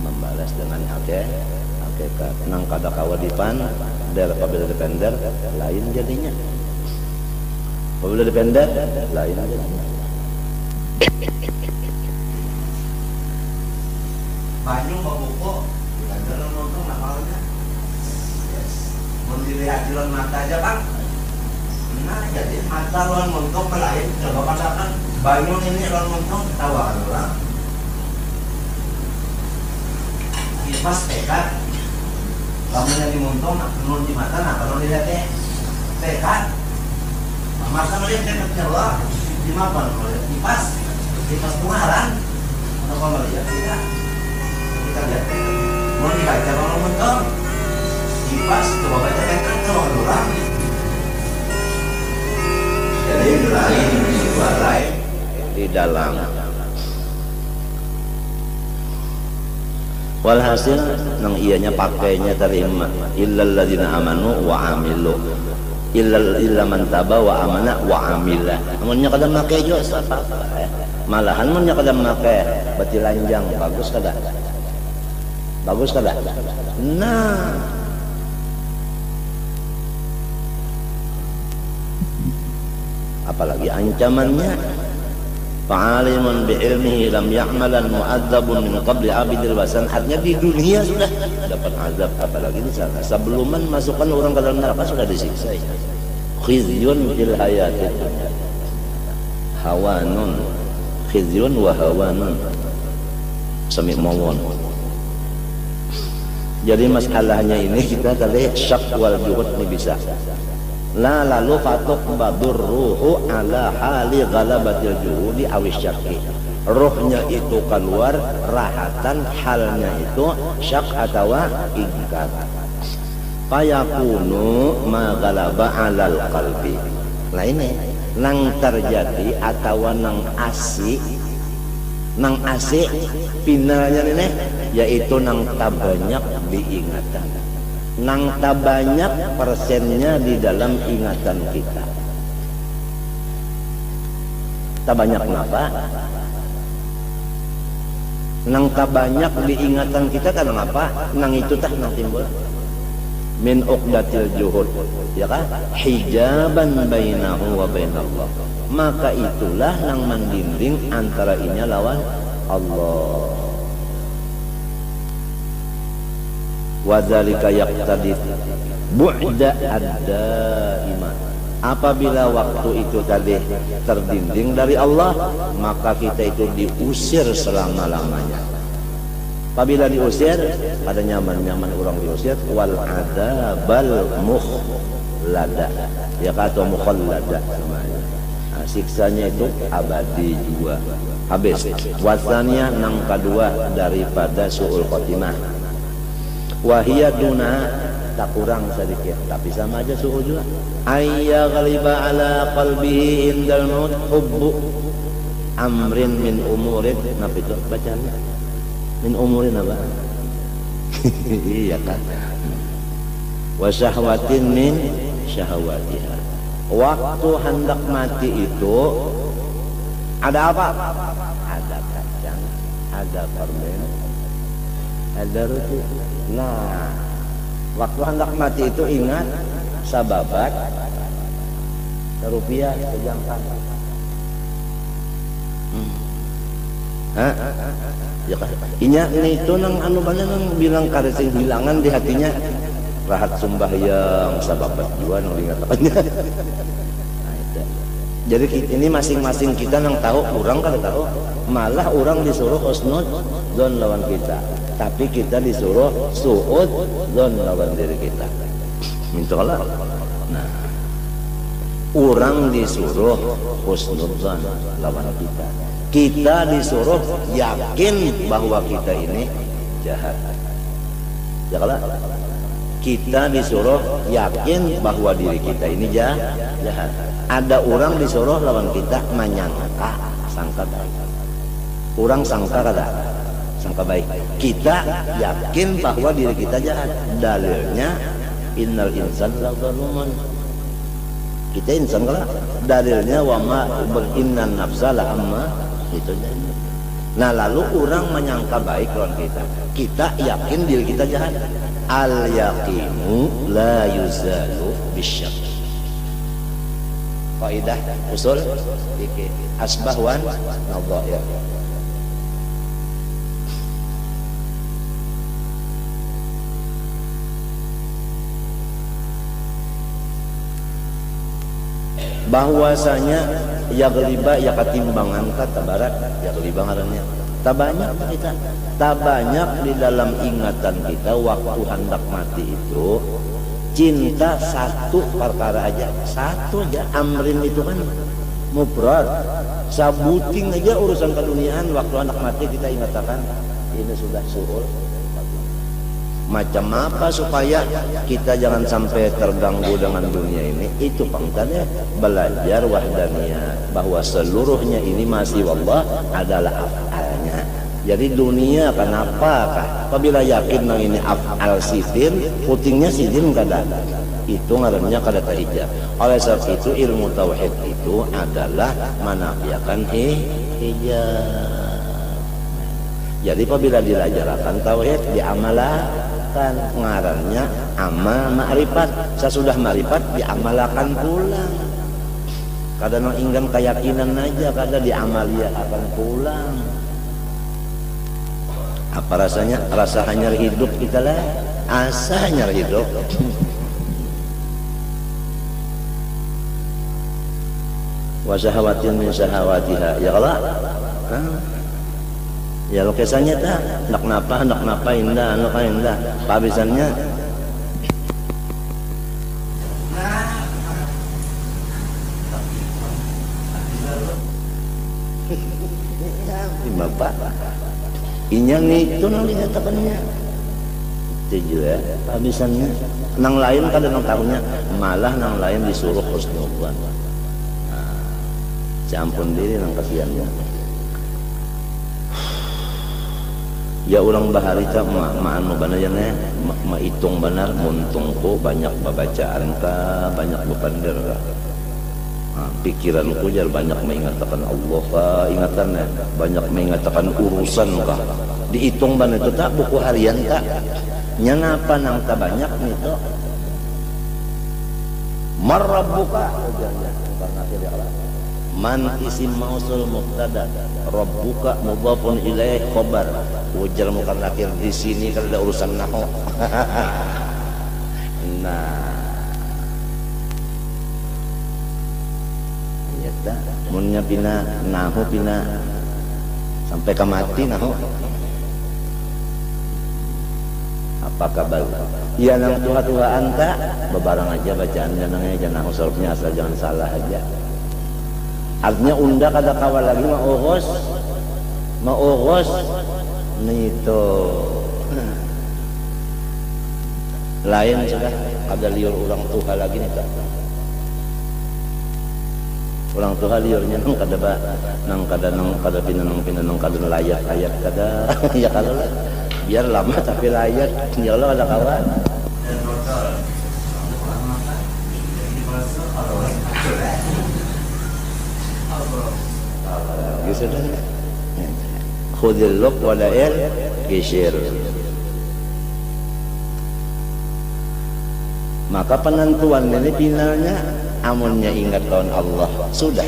Membalas dengan hakikat nang kada kawadipan dari apabila depender lain jadinya apabila depender lain jadinya banyu membuku bukan dalam nonton namanya. Yes. Mau dilihat jalan mata aja bang. Nah jadi mata lawan montok lain. Coba katakan banyu ini lawan montok ketawa orang. Kipas tekad. Kamu yang di montok, nun di mata, nah kalau dilihat tekad. Masa melihat tekad Jawa di mana? Melihat kipas pengarang. Atau kalau melihat tidak. Kita lihat mau dibaca kalau montok kipas coba baca tekad kalau orang. Jadi lain luar lain di dalam. Walhasil nang ianya pakainya terima illal ladzina amanu wa amilu illa man taba wa amana wa amila. Amunnya kada make jo apa-apa ya. Malahan munnya kada make beti lanjang bagus kada? Bagus kada? Nah, apalagi ancamannya fa'alimun bi'ilmihi lam ya'malan mu'adzabun min qabli abidil wasan. Artinya di dunia sudah dapat azab, apalagi di sana sebelum masukkan orang ke dalam neraka sudah disiksa. Khizyun fil hayatid dunya hawanun, khizyun wa hawanun sami mawon. Jadi masalahnya ini kita kali syak wal juhud ini bisa. La lalu fatuk badur ruhu ala hali ghalabatil juhudi awis syaki. Rohnya itu keluar rahatan, halnya itu syak atau ingkar. Fayakunu ma ghalaba alal qalbi. Nah ini nang terjadi atau nang asik pinanya ini yaitu nang tabanyak diingatan. Nang tak banyak persennya di dalam ingatan kita. Tak banyak kenapa? Nang tak banyak di ingatan kita karena apa? Nang itu tah nang timbul min uqdatil juhud, ya kan? Hijaban bainahu wa bainallah. Maka itulah nang mendinding antara inya lawan Allah. Wadzalika yaqtadi bu'da ad-daima. Apabila waktu itu tadi terdinding dari Allah, maka kita itu diusir selama-lamanya. Apabila diusir, ada nyaman-nyaman orang diusir, wal adabal mukhlada, ya atau mukhallada namanya. Nah, siksanya itu abadi juga. Habis. Wasannya nang kedua daripada su'ul khotimah. Wahia duna, tak kurang sedikit tapi sama aja suhu juga. Ayya ghaliba ala qalbihi indal maut hubbu amrin min umurin. Kenapa itu bacanya min umurin apa? Iya kan. Wa syahwatin min syahwatiha. Waktu hendak mati itu ada apa? Ada kacang, ada permen, ada roti. Nah, waktu hendak mati itu ingat sababat rupiah sejangkan. Ya kan? Inya itu nang anu banyak nang bilang karesing hilangan di hatinya rahat sumbahyang sababat jua nang dingatakannya. Nah, itu. Jadi ini masing-masing kita nang tahu, orang kan tahu. Malah orang disuruh husnul dzon lawan kita. Tapi kita disuruh su'ud dzon lawan diri kita. Mintalah. Nah, orang disuruh husnul dzon lawan kita. Kita disuruh yakin bahwa kita ini jahat. Ya kalau kita disuruh yakin bahwa diri kita ini jahat. Ada orang disuruh lawan kita menyangka sangka baik. Orang sangka kada? Sangka baik. Kita yakin bahwa diri kita jahat. Dalilnya innal insana lazalumun. Kita insan kada? Dalilnya wa ma innan nafsa la amma itu. Nah lalu orang menyangka baik lawan kita. Kita yakin diri kita jahat. Al yaqinu la yuzalu bisyak. kaidah usul fikih asbah wan nadhair. Bahwasanya yagliba ya ketimbangan kata barat yagliba ngarannya tabanyak kita tabanyak di dalam ingatan kita waktu hendak mati itu cinta satu perkara aja, satu aja. Amrin itu kan mufrad, sabuting aja urusan keduniaan. Waktu anak mati kita ingatakan ini sudah suhul. Macam apa supaya kita jangan sampai terganggu dengan dunia ini? Itu pangkatnya belajar wahdaniyah, bahwa seluruhnya ini masih Allah adalah af'alnya. Jadi dunia kenapakah? Apabila yakin nang ini af'al sitin, putingnya sitin kada. Itu ngarannya kada tahijab. Oleh sebab itu ilmu tauhid itu adalah menafikan hijab. Jadi apabila diajarkan tauhid diamalkan, ngarannya amal ma'rifat. Sesudah ma'rifat diamalkan pulang. Kadang ingin keyakinan aja, kadang diamaliakan pulang. Apa rasanya? Rasa hanyar hidup kita lah, asa hanyar hidup. Wa syahawatin min syahawatiha, ya Allah. Ya lokasinya tak, hendak napa indah, anu kan indah. Pabisannya Bapak inyang itu nang dinyatakannya itu ya pabisannya nang lain kada nang tahunya, malah nang lain disuruh husnudzan. Campun diri nang kasihannya. Ya orang bahari tak maan benar ya nih, hitung benar muntungku banyak babacaan kah, banyak bepander kah. Pikiranku jar banyak mengatakan Allah kah, ingatannya banyak mengatakan urusan kah. Dihitung benar itu tak buku harian tak, nyangapa nang tak banyak itu. Marabbuka ujarnya karena tidak kalah. Man isim mausul mubtada, rabbuka mudhafun ilaih khabar. Ujar mukan akhir di sini kalau ada urusan nahwu. Nah, ya tak, munnya pina nahwu pina sampai ke mati nahwu. Apa kabar? Ya nang tuha-tuhaan tak, bebarang aja bacaan janangnya jangan nahwu sorofnya asal jangan salah aja. Artinya unda kada kawal lagi maurus nito lain sudah kada liur ulang tuha lagi nih tak ulang tuha liurnya nang kada pinanang kada layak kada ya kalau biar lama tapi layak ya Allah kada kawan gitu dah. Khudil luk walail kisir. Maka penentuan ini finalnya amunnya ingat lawan Allah sudah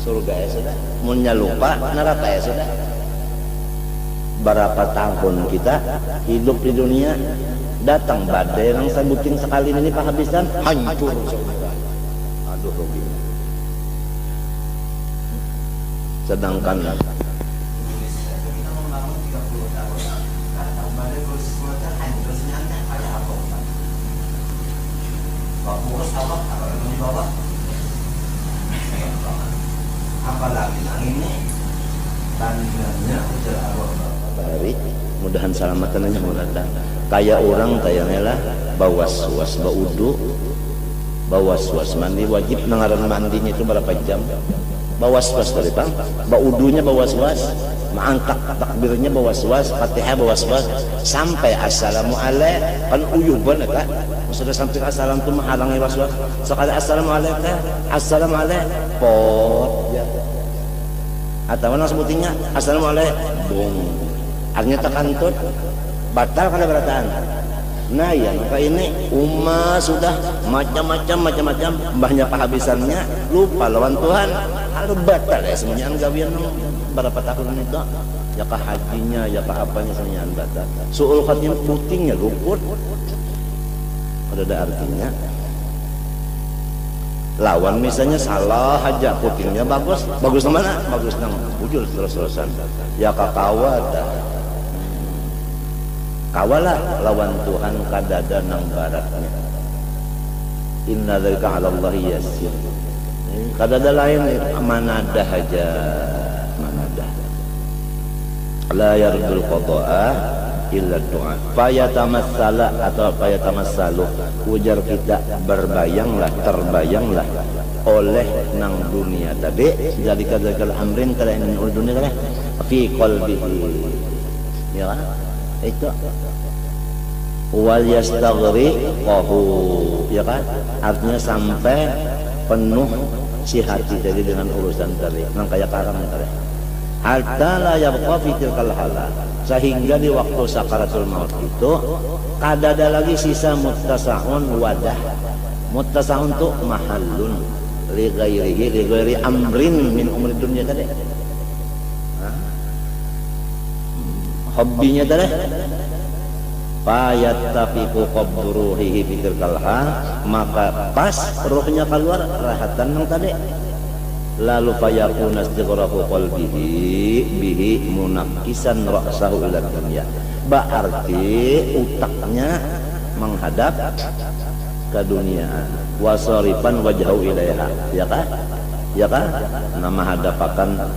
surga ya sudah, munnya lupa neraka ya sudah. Berapa tahun kita hidup di dunia, datang badai yang sebutin sekali ini penghabisan hancur saudara. Aduh rugi. Sedangkan apalagi yang ini tandingannya hari mudahan salamatan aja mau datang kayak orang tayangnya lah bawas-was bawas-was mandi wajib nangaran mandinya itu berapa jam bawas-was dari bang baudunya bawas-was mangkak takbirnya bawas-was fatihah bawas-was sampai assalamualaikum kan uyuban kan sudah sampai assalam itu menghalangi was-was sekali assalamualaikum pot ya atau mana sebutinnya assalamualaikum bung artinya tekantut batal kada berataan Nah ya maka ini umat sudah macam-macam banyak kehabisannya, lupa lawan Tuhan, hal batal ya semuanya gawian berapa tahun itu ya kah hajinya ya kah apanya semuanya batal. Suul khatim putingnya luput, ada artinya. Lawan misalnya salah aja putingnya bagus mana? Bagus nang bujul terus-terusan. Ya kakawat. Kawalah lawan Tuhan kadada nang baratnya. Inna dzalika 'ala Allah yasir. Kadada lain manadah aja, manadah. La yardul qada'a illa du'a. Fayatamassala atau fayatamassalu ujar kita berbayanglah, terbayanglah oleh nang dunia tadi jadi kadzakal amrin kada in dunia kada fi qalbihi ya kan itu wal yastaghriqahu ya kan artinya sampai penuh si hati tadi dengan urusan tadi nang kaya karang tadi hatta la yabqa fi tilkal hala sehingga di waktu sakaratul maut itu kada ada lagi sisa muttasa'un wadah. Muttasa'un itu mahallun li ghairi amrin min umri dunia tadi. Hobbinya tadi fayattafiqu qabruhi fi tilkal hal maka pas ruhnya keluar rahatan nang tadi lalu fayakuna istighrafu qalbihi bihi munakkisan ra'sahu ila dunya berarti utaknya menghadap ke dunia wasarifan wajhahu ilaiha ya kan nama hadapakan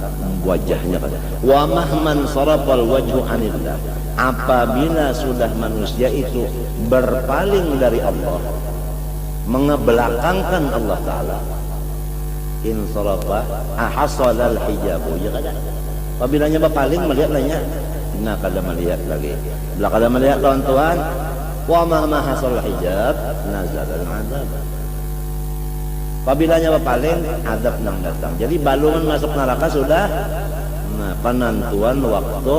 wajahnya kan wa mahman sarafal wajhu anillah apabila sudah manusia itu berpaling dari Allah mengebelakangkan Allah Ta'ala insarafa ahasal hijabu ya kada apabila paling melihat lainnya nah kada melihat lagi bila kada melihat lawan Tuhan wa ma hasal hijab nazal al-adab apabila paling adab nang datang jadi balungan masuk neraka sudah nah penentuan waktu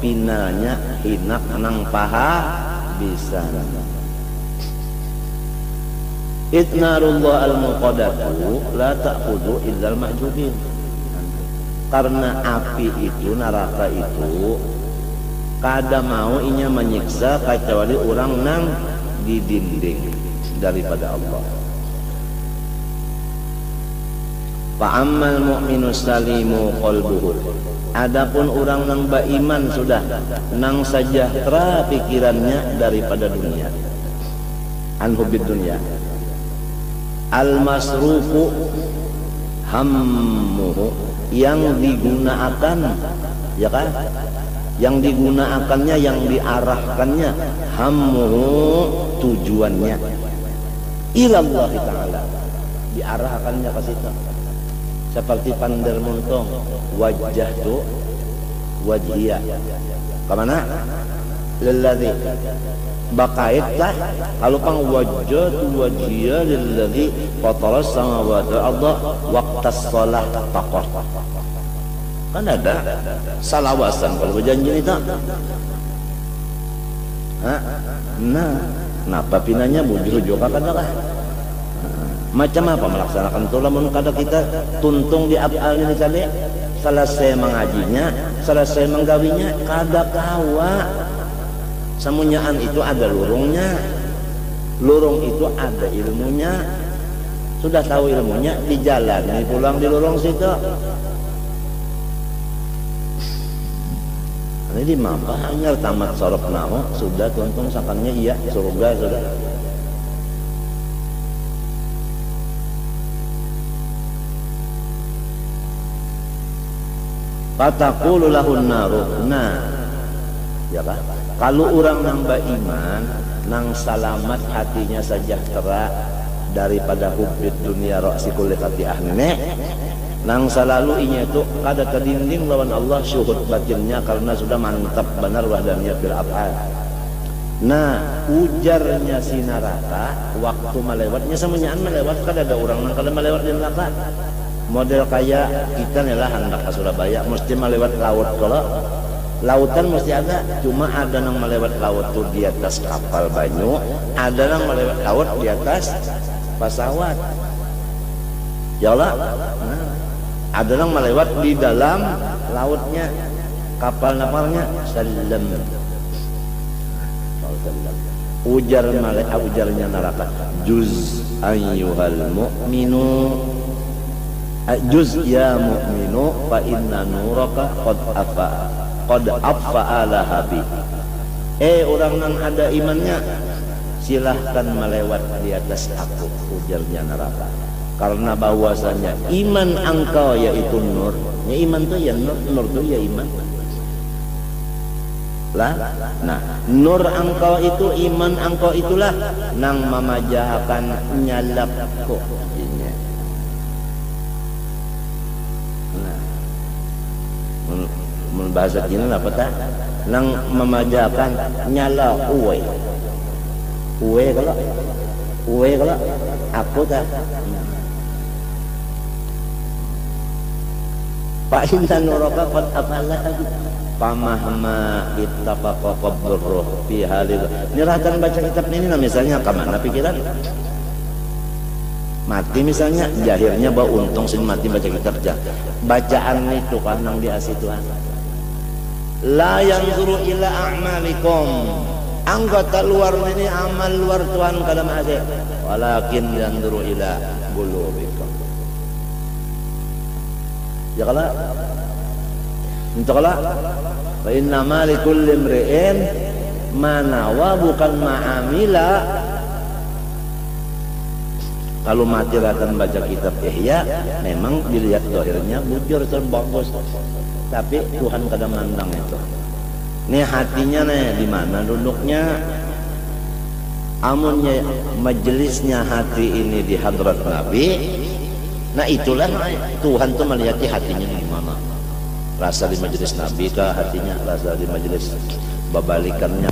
pinanya hinak nang paha bisa Itnarullah al-muqadatu la ta'khudhu illa al-mahjubin. Karena api itu, neraka itu kada mau inya menyiksa kecuali orang nang didinding daripada Allah. Fa'ammal mu'minu salimu qalbuhu. Adapun orang nang beriman sudah nang sejahtera pikirannya daripada dunia. Anhubid dunia. Al-masrufu hammuhu yang digunakan ya kan yang digunakannya yang diarahkannya hammuhu tujuannya ilallah ta'ala diarahkannya ke situ seperti pandar muntung wajah tu wajhiyah kemana lilladzi bakaitlah kalau pang wajah tu wajhiyah lilladzi fataras samawati wal arda waqtas shalah faqat kan ada salawasan kalau berjanji itu nah kenapa pinanya bujur juga kadang macam apa melaksanakan itu lamun kada kita tuntung di afal ini tadi selesai mengajinya selesai menggawinya kada kawa semunyaan itu ada lurungnya lurung itu ada ilmunya sudah tahu ilmunya di jalan ini pulang di lurung situ ini di mampa hanya tamat sorok naho sudah tuntung sakannya iya surga sudah fataqulu lahun naru nah ya kan kalau orang nang beriman nang salamat hatinya sejahtera daripada hubbid dunia ra'sikul likati ahne nang selalu inya itu kada kedinding lawan Allah syuhud batinnya karena sudah mantap benar wahdaniyah bil af'al. Nah ujarnya si neraka waktu melewatnya semuanya melewat kada ada orang nang kada melewat di neraka model kayak kita nih lah hendak ke Surabaya mesti melewat laut kalau Lautan mesti ada, cuma ada yang melewat laut tuh di atas kapal banyu, ada yang melewat laut di atas pesawat. Ya Allah, ada yang melewat di dalam lautnya, kapal napalnya salam. Ujarnya neraka, juz ayyuhal mu'minu, juz ya mu'minu fa inna nuraka qad affa'a lahabi. Orang yang ada imannya, silahkan melewat di atas aku, ujarnya neraka. Karena bahwasanya iman engkau yaitu nur. Ya iman tuh ya nur, nur tuh ya iman. Lah, nah nur engkau itu, iman engkau itulah nang memajahakan nyalap kok. Nah, bahasa Cina apa tak? Nang memajahakan nyala uwe kalau aku tak. Pak Intan Nuraka qad afalah pamahma ittafaqa qabruh fi halil. Nyerahkan baca kitab ini nah, misalnya kemana pikiran? Mati misalnya, jahirnya bawa untung sin mati baca kitab jah. Bacaan itu kanang di asituan. La yanzuru ila a'malikum. Anggota luar ini amal luar Tuhan kada masih. Walakin yanzuru ila qulubikum. Ya kala untuk kala fa inna ma likulli imri'in ma nawa bukan ma'amila. Kalau mati akan baca kitab Ihya, memang dilihat zahirnya bujur dan bagus, tapi Tuhan kadang mandang itu. Nih hatinya nih di mana duduknya? Amunnya majelisnya hati ini di hadrat Nabi. Nah itulah Tuhan tuh melihat hatinya di mana. Rasa di majelis Nabi kah hatinya, rasa di majelis babalikannya.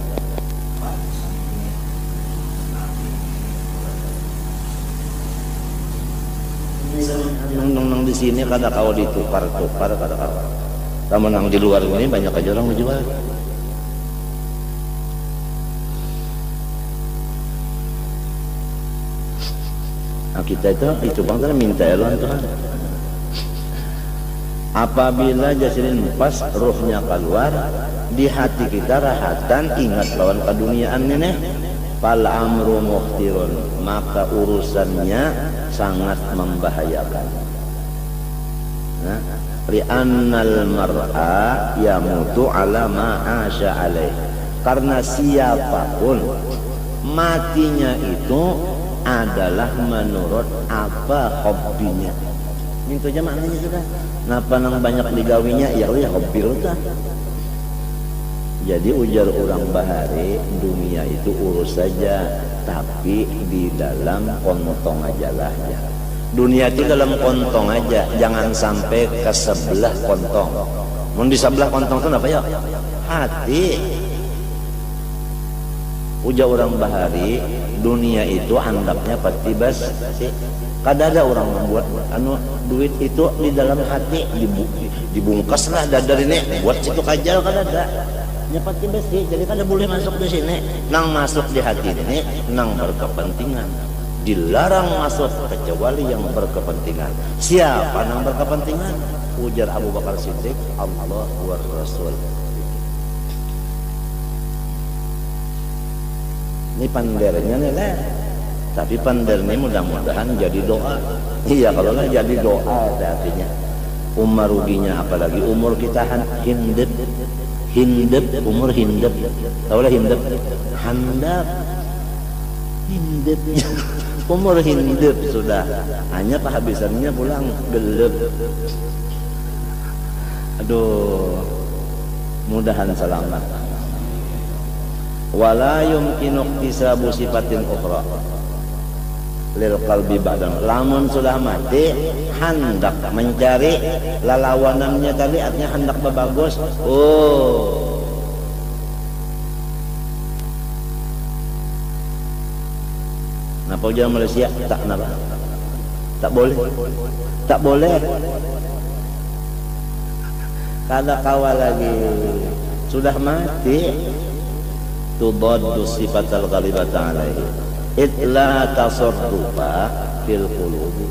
Nang di sini kada kau ditukar kada kau. Kamu nang di luar ini banyak aja orang menjual. Nah, kita itu bangsa minta elon Tuhan. Apabila jasirin pas ruhnya keluar, di hati kita rahatan ingat lawan keduniaan ini, fal amru mukhtirun, maka urusannya sangat membahayakan. Nah, li'annal mar'a yamutu ala ma'asya alaih. Karena siapapun matinya itu adalah menurut apa hobinya. Itu aja maknanya sudah. Napa nang banyak digawinya ya hobi lu tah. Jadi ujar orang bahari, dunia itu urus saja, tapi di dalam kontong aja lah ya. Dunia itu dalam kontong aja, jangan sampai ke sebelah kontong. Mun di sebelah kontong itu apa ya? Hati. Ujar orang bahari, dunia itu handapnya pasti bas. Kada ada orang membuat duit itu di dalam hati, dibungkaslah dadar ini buat situ kajal, kada ada. Nyepati besi, jadi kada boleh masuk di sini. Nang masuk di hati ini, nang berkepentingan. Dilarang masuk kecuali yang berkepentingan. Siapa nang berkepentingan? Ujar Abu Bakar Siddiq, Allah wa Rasul. Ini pandernya nih lah. Tapi pander ini mudah-mudahan jadi doa. Iya kalau lah jadi doa artinya. Umar ruginya apalagi umur kita hindep, umur hindep. Tahu lah hindep? Handap. Hindep. Umur hindep sudah. Hanya kehabisannya pulang gelap. Aduh. Mudahan selamat. Wala yumkinu iktisabu sifatin ukhra lil qalbi ba'dan. Lamun sudah mati hendak mencari lalawanannya tadi, artinya hendak bagus. Oh, napa ujar Malaysia tak napa? Tak boleh. Tak boleh. Kada kawal lagi. sudah mati tudaddu sifatal ghalibata alaihi illa tasarrufa fil qulubi,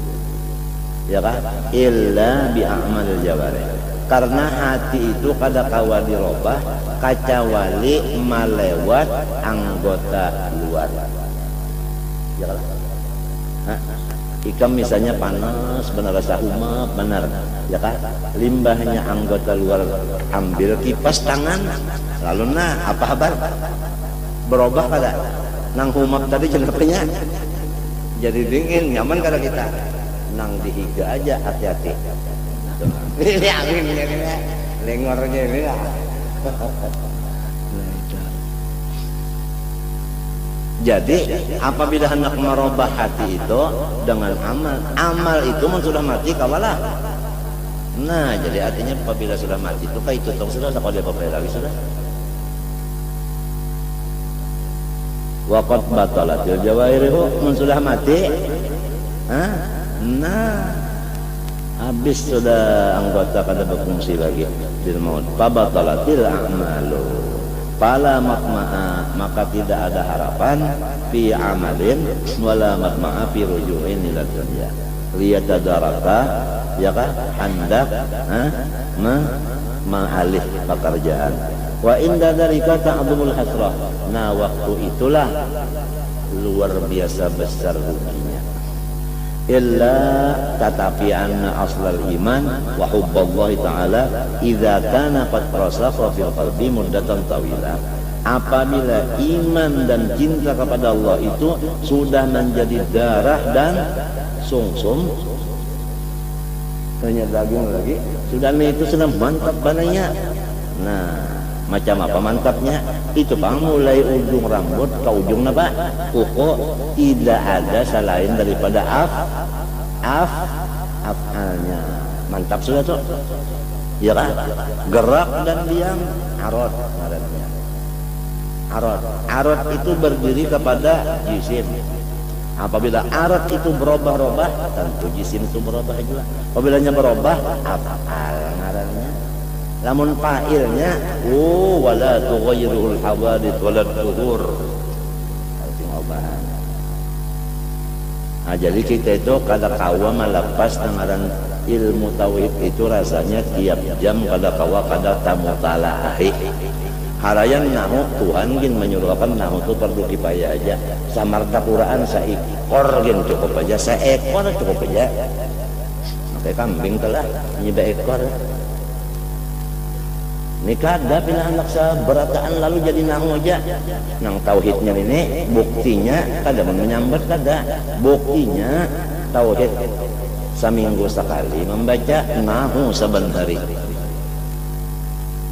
ya kan, illa bi a'malil jawarih, karena hati itu kada kawa dirobah kacawali malewat anggota luar, ya kan. Ikam misalnya panas benar, rasa umat benar, ya kan, limbahnya anggota luar ambil kipas tangan, lalu apa kabar, berubah kada nang humap tadi cendernya jadi dingin nyaman kada kita nang dihiga aja, hati-hati ini angin ini lengornya ini lah. Jadi apabila hendak merubah hati itu dengan amal itu sudah mati kawalah. Nah, jadi artinya apabila sudah mati itu kayak itu sudah tak ada apa-apa lagi sudah. Waqad batalatil jawairihu sudah mati. Nah, habis sudah anggota kada berfungsi lagi di maut. Fabatalatil a'malu. Fala matma'a, maka tidak ada harapan fi amalin wala matma'a fi ruju'in ila dunya. Liyatadaraka, ya kan, hendak ma'alih pekerjaan. Wa inda dzalika ta'dhumul hasrah. Nah, waktu itulah luar biasa besar ruginya. Illa tatapi anna aslal iman wa hubballahi ta'ala idza kana qad rasakha fil qalbi muddatan tawila. Apabila iman dan cinta kepada Allah itu sudah menjadi darah dan sungsum, hanya daging lagi, sudah itu sudah mantap bananya. Nah, macam apa mantapnya? Itu bang, mulai ujung rambut ke ujung apa? Kuku, tidak ada selain daripada afalnya. Mantap sudah tuh. Ya kan? Gerak dan diam, arad ngarannya. Arad itu berdiri kepada jisim. Apabila arad itu berubah-ubah, tentu jisim itu berubah juga. Apabila berubah, afal ngarannya. Lamun fa'ilnya wala tughayyirul hawadith wala tuhur. Nah, jadi kita itu kada kawa melepas dengan ilmu tauhid itu rasanya tiap jam kada kawa kada tamu talaahi. Harayan nahu Tuhan gin menyuruhkan nahu itu perlu kifayah aja. Samarta Quran saekor gin cukup aja, saekor cukup aja. Kayak kambing telah nyiba ekor. Ini kada pila anak seberataan lalu jadi nahu aja. Nang tauhidnya ini buktinya kada menyambat kada. Buktinya tauhid seminggu sekali membaca nahu saban hari.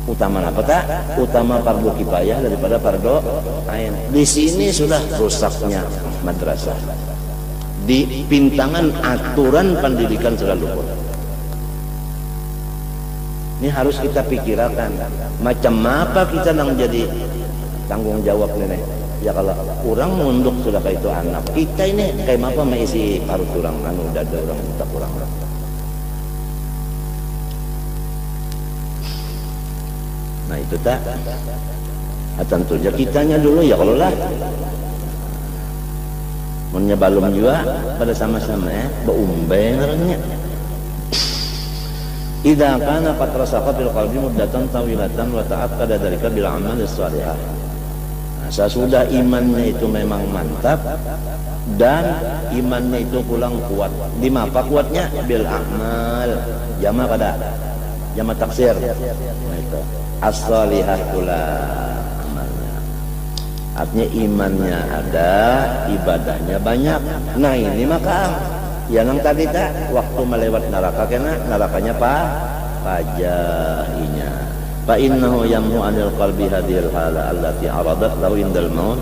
Utama apa tak? Utama fardu kifayah daripada fardu ain. Di sini sudah rusaknya madrasah. Di pintangan aturan pendidikan sudah luput. Ini harus kita pikirkan macam apa kita nang jadi tanggung jawab ini. Ya kalau kurang munduk sudah kayak itu anak kita ini kayak apa mengisi paruh kurang anu dada orang minta kurang. Nah itu tak. Tentu saja kitanya dulu ya kalau lah. Menyebalum juga pada sama-sama beumbeng orangnya. Idza kana qad rasaqa fil qalbi muddatan tawilatan wa ta'aqqada dzalika bil amal shalihah. Nah, sesudah imannya itu memang mantap dan imannya itu pulang kuat. Di apa kuatnya? Bil amal. Jama kada? Jama taksir. Nah itu. As-shalihah pula amalnya. Artinya imannya ada, ibadahnya banyak. Nah, ini maka ya nang tadi tak waktu melewat neraka kena nerakanya pajahinya. Fa innahu yamhu anil qalbi hadhil hala allati aradat lahu indal maut.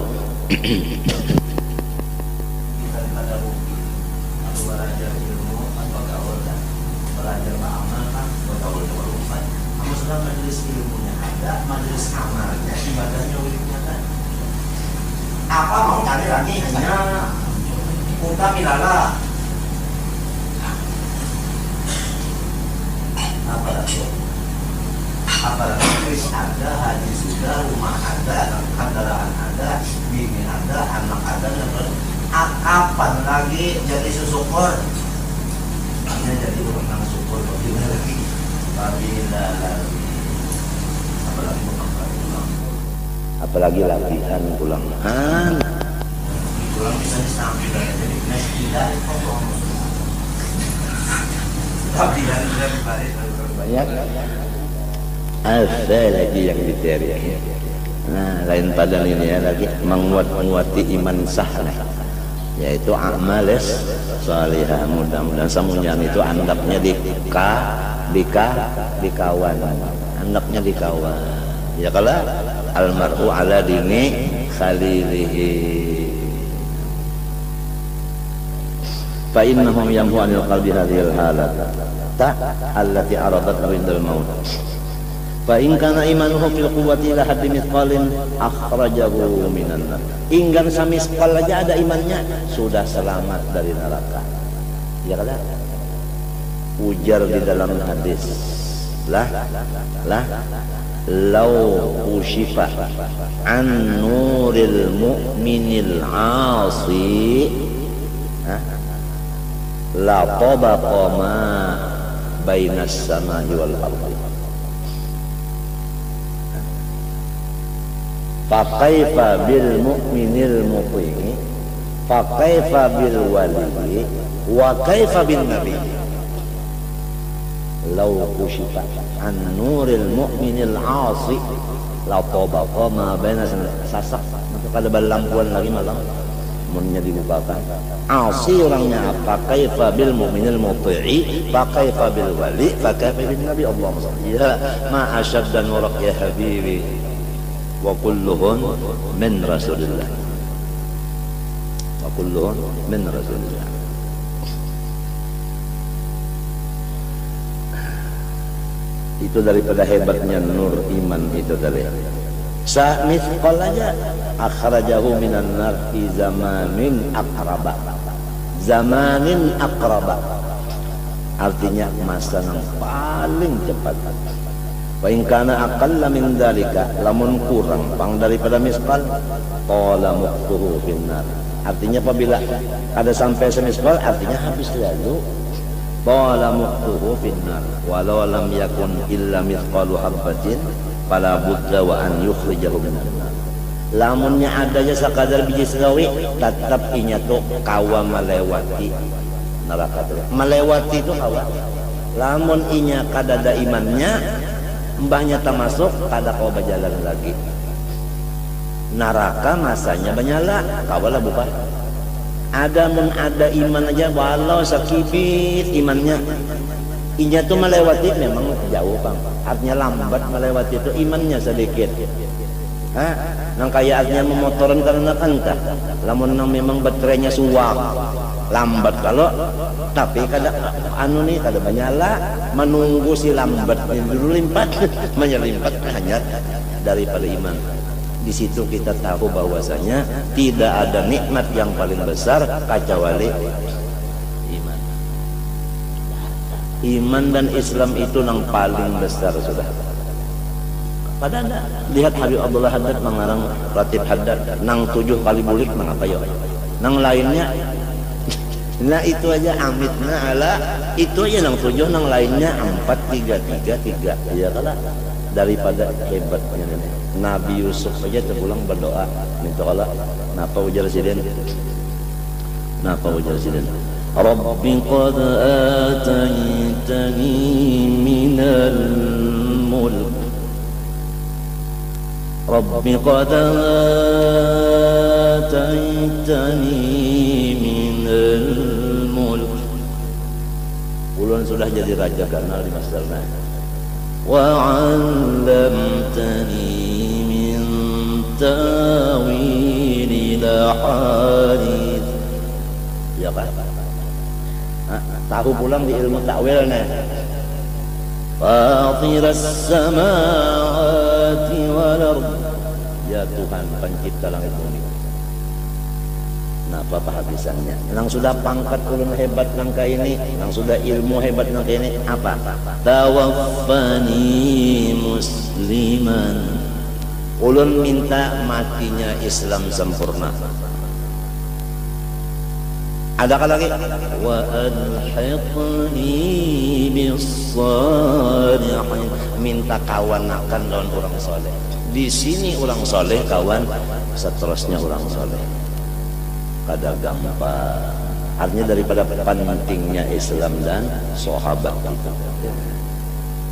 Apa mau cari lagi hanya kita milala apalagi ada hadis ada, kendaraan ada, bini ada, anak ada, kapan lagi jadi syukur? Hanya jadi orang syukur bagaimana lagi? Apalagi latihan pulang. Pulang bisa disambil jadi tidak latihan sudah dibalik banyak. Ada lagi yang diterima. Nah, lain pada ini ya lagi menguati iman sah, yaitu amal salihah. Mudah-mudahan semuanya itu andapnya dikawan, andapnya dikawan. Ya kalau almar'u ala dini khalilihi. Fa innahum yamhu anil qalbi hadhil halat allati aradat rindal maut. Fa in kana imanuhu fil quwwati ila haddi mithqalin akhrajahu minan nar. Inggan samisqal aja ada imannya sudah selamat dari neraka. Ya kan? Ujar di dalam hadis. Lah law ushifa an nuril mu'minil 'asi la tabaqa ma bainas samai wal ardi. Fa kaifa bil mu'minil muqimi fa kaifa bil wali wa kaifa bin nabi. Law kushifa an nuril mu'minil 'asi la tabaqa ma bainas sasak. Maka kada balampuan lagi malam munnya dibukakan. Asi orangnya apa? Kaifa bil mu'minil muti'i fa kaifa bil wali fa kaifa bin nabi. Allahumma shalli ya ma ashadda nurak ya habibi wa kulluhun min rasulillah wa kulluhun min rasulillah. Itu daripada hebatnya nur iman itu tadi. Sa'mithqal aja akhrajahu minan nar fi zamanin aqraba. Zamanin aqraba artinya masa yang paling cepat. Wa in kana aqalla min dzalika, lamun kurang pang daripada misqal qala muqtuhu finnar. Artinya apabila ada sampai semisqal artinya habis lalu. Qala muqtuhu finnar walau lam yakun illa mithqalu habatin fala budda wa an yukhrijahu minan nar. Lamunnya adanya sakadar biji selawi tetap inya tuh kawa melewati neraka tuh. Melewati itu kawa. Lamun inya kadada imannya mbahnya tak masuk kada kau berjalan lagi. Neraka masanya banyala kawalah bukan. Ada mun ada iman aja walau sakibit imannya inya tuh melewati memang jauh bang. Artinya lambat melewati itu imannya sedikit. Nang kaya artinya memotoran karena kantah. Lamun nang memang baterainya suwak lambat kalau tapi kada anu nih kada banyala menunggu si lambat dulu limpat menyelimpat hanya daripada iman. Di situ kita tahu bahwasanya tidak ada nikmat yang paling besar kecuali iman. Iman dan Islam itu yang paling besar sudah. Padahal lihat Habib Abdullah Haddad mengarang Ratib Haddad nang 7 kali bulik mengapa ya? Nang lainnya nah itu aja amitna ala itu aja nang 7 nang lainnya 4 3 3 3 ya kalah daripada hebatnya ini. Nabi Yusuf saja terpulang berdoa minta Allah napa ujar siden Rabbi qad ataitani minal mulk Rabbi qad ataitani minal mulk. Ulun sudah jadi raja karena di masjidna wa 'allamtani tawil hadis ya kan tahu pulang di ilmu takwil nih fatiras samawati wal ard ya Tuhan pencipta langit bumi. Nah apa habisannya nang sudah pangkat ulun hebat nang kayak ini nang sudah ilmu hebat nang kayak ini apa tawaffani musliman Ulun minta matinya Islam sempurna. Adakah lagi? Wa alhiqni bis-shalihin. Minta kawan akan lawan orang soleh. Di sini orang soleh kawan, seterusnya orang soleh. Kada gampang. Artinya daripada pentingnya Islam dan sahabat itu.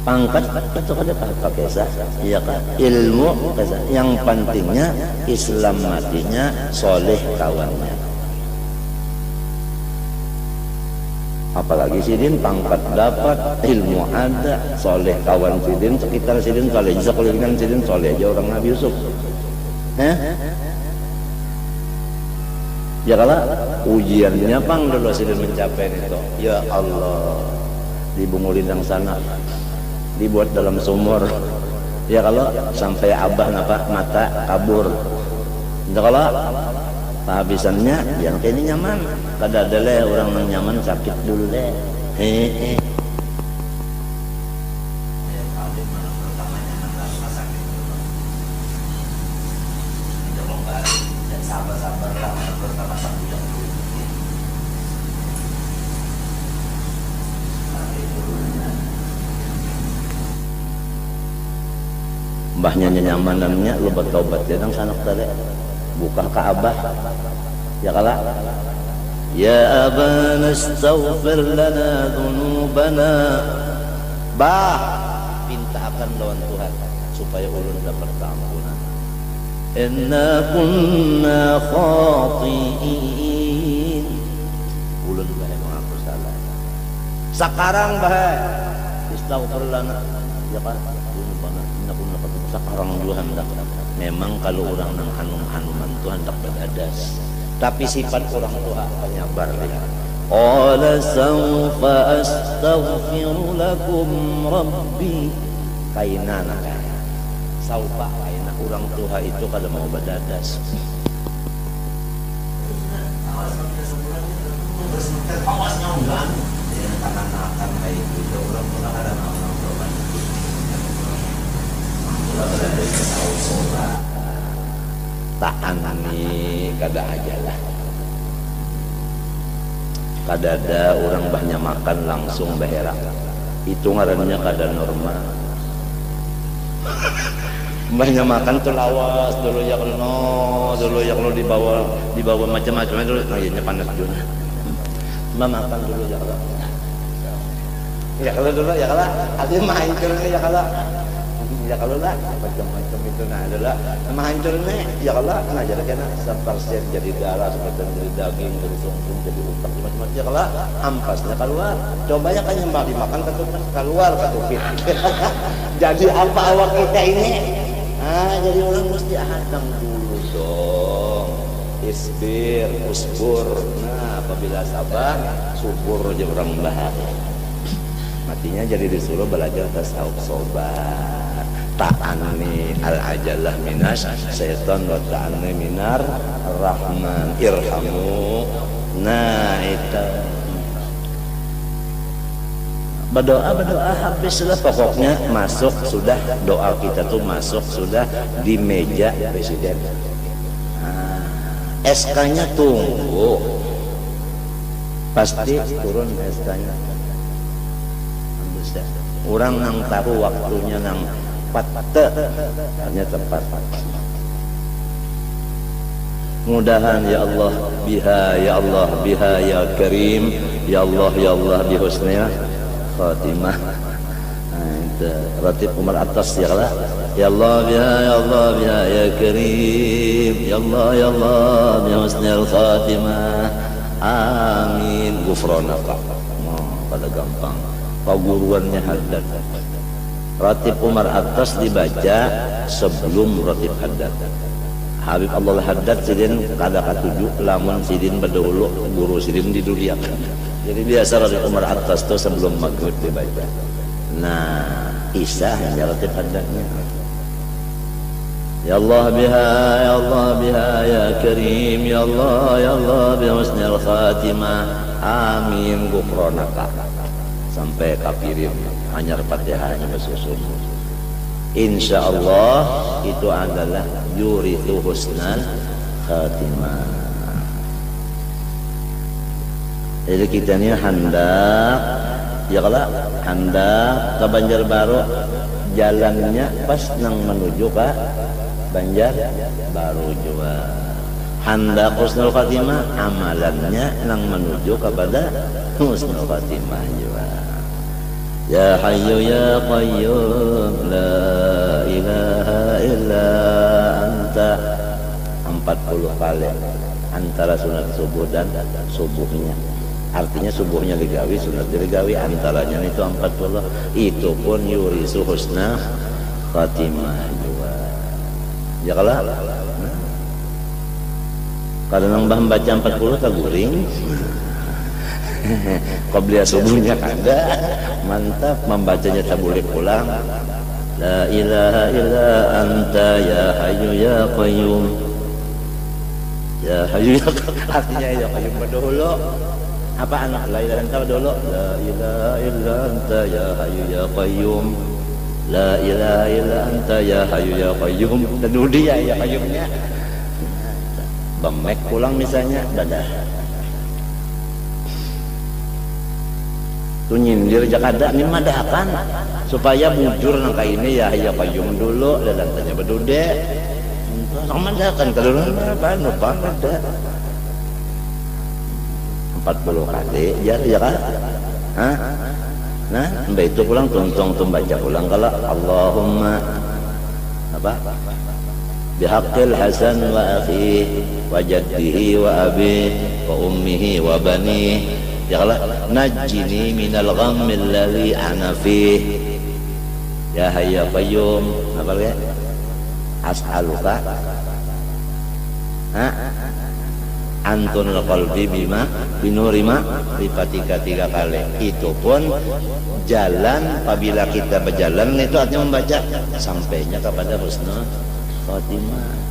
Pangkat itu kada pakai sah, iya kan? Ilmu kata. Yang pentingnya Islam matinya, soleh kawannya. Apalagi sidin pangkat dapat, ilmu ada, soleh kawan sidin, sekitar sidin soleh, sekelilingan sidin soleh aja orang Nabi Yusuf. Ya kalau ujiannya pang dulu sidin mencapai itu. Ya Allah, di Bungu Lindang sana dibuat dalam sumur. Ya kalau sampai abah napa mata kabur. Ya kalau kehabisannya yang kayak ini nyaman. Kada ada leh orang yang nyaman sakit dulu leh. Mbahnya nyamanannya lu bertobat ya nang sanak tadi buka ke abah ya kala ya abana astaghfir lana dhunubana bah minta akan lawan Tuhan supaya ulun dapat keampunan inna kunna khati'in ulun bah mengaku salah sekarang bah istaghfir lana ya kan sekarang juga hendak memang kalau orang nang hanum-hanuman itu hendak beradas tapi sifat orang tua penyabar dia qala sawfa astaghfiru lakum rabbi kainana saufa kaina orang tua itu kalau mau beradas awasnya enggak akan kayak itu orang tua ada ta'ani kada aja lah kada ada orang banyak makan langsung beherak itu ngarannya kada normal banyak makan tuh lawas dulu ya kalau dibawa macam-macam dulu kayaknya panas dulu makan dulu ya kalau dulu ya kalau ada main kerana ya kalau lah macam-macam itu nah adalah menghancurnya ya kalau ngajar kena sepersen jadi darah seperti jadi daging jadi sungsum jadi utak macam-macam ya kalau ampasnya keluar coba ya kan yang dimakan keluar katupit jadi apa awak kita ini jadi orang mesti hadang dulu dong isbir usbur nah apabila sabar subur aja orang bahagia matinya jadi disuruh belajar tasawuf sobat ta'ani al-ajalah minas syaitan wa ta'ani minar rahman irhamu nah itu berdoa habislah pokoknya masuk sudah doa kita tuh masuk sudah di meja presiden SK-nya tunggu pasti turun SK-nya orang nang tahu waktunya nang hanya tepat mudahan ya Allah biha ya karim ya Allah bihusnil khatimah itu ratib umar atas ya Allah ya Allah biha ya karim ya Allah bihusnil khatimah amin gufranaka pada gampang paguruannya haddad Ratib Umar atas dibaca sebelum Ratib Haddad. Habib Allah Haddad sidin kada katuju lamun sidin berdahulu guru sidin diduliakan. Jadi biasa Ratib Umar atas itu sebelum maghrib dibaca. Nah, Isa hanya Ratib Haddadnya. Ya Allah biha ya Karim ya Allah bi husnil khatimah amin ghufranaka sampai kafirin hanya Fatihahnya bersusun insyaallah itu adalah yurithu husnal khatimah. Jadi kita ini hendak ya kalau hendak ke Banjarbaru, jalannya pas nang menuju ke Banjarbaru juga. Hendak husnul khatimah, amalannya nang menuju kepada husnul khatimah juga. Ya Hayyu Ya Qayyum La ilaha illa anta 40 kali antara sunat subuh dan subuhnya. Artinya subuhnya digawi, sunat digawi, antaranya itu 40. Itu pun yurisu husna khatimah juga. Ya kalau kadang mbah baca 40 taguring. Qobliyah subuhnya kada, mantap, membacanya tak boleh pulang. La ilaha illa anta ya hayyu ya qayyum. Ya hayyu ya qayyum, artinya ya qayyum dulu. Apa anak la ilaha anta dulu? La ilaha illa anta ya hayyu ya qayyum. La ilaha illa anta ya hayyu ya qayyum. Dan dia ya qayyumnya. Bemek pulang misalnya, dadah. Tu nyindir jakada ni madakan supaya bujur nangka ini ya qayyum dulu dan tanya bedude sama madakan kalau apa numpang ada 40 kali ya kan nah mbak itu pulang tuntung baca pulang kalau Allahumma apa bihaqqil Hasan wa akhi wa jaddihi wa abi wa ummihi wa bani ya Allah najjini minal ghammil ladzi ana fih ya hayya qayyum apa ya as'aluka antunul qalbi bima binurima lipatika 3 kali. Itu pun jalan apabila kita berjalan itu artinya membaca sampainya kepada husnul khatimah.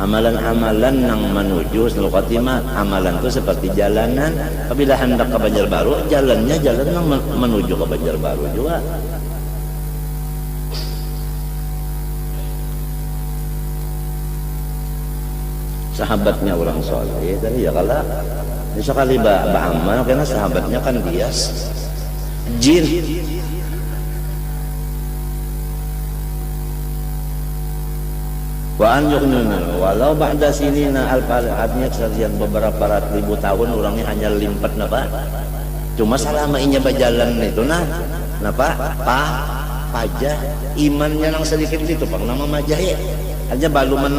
Amalan-amalan yang menuju husnul khatimah, amalan itu seperti jalanan. Apabila hendak ke Banjarbaru, jalannya jalan yang menuju ke Banjarbaru juga. Sahabatnya orang soleh tadi ya kalau sekali beramal karena sahabatnya kan dia jin. Wa an yuqnuna walau ba'da sinina al-artinya sekian beberapa ratus ribu tahun orangnya hanya limpat napa cuma selama inya berjalan itu napa pajah imannya nang sedikit itu pang nama majah hanya baluman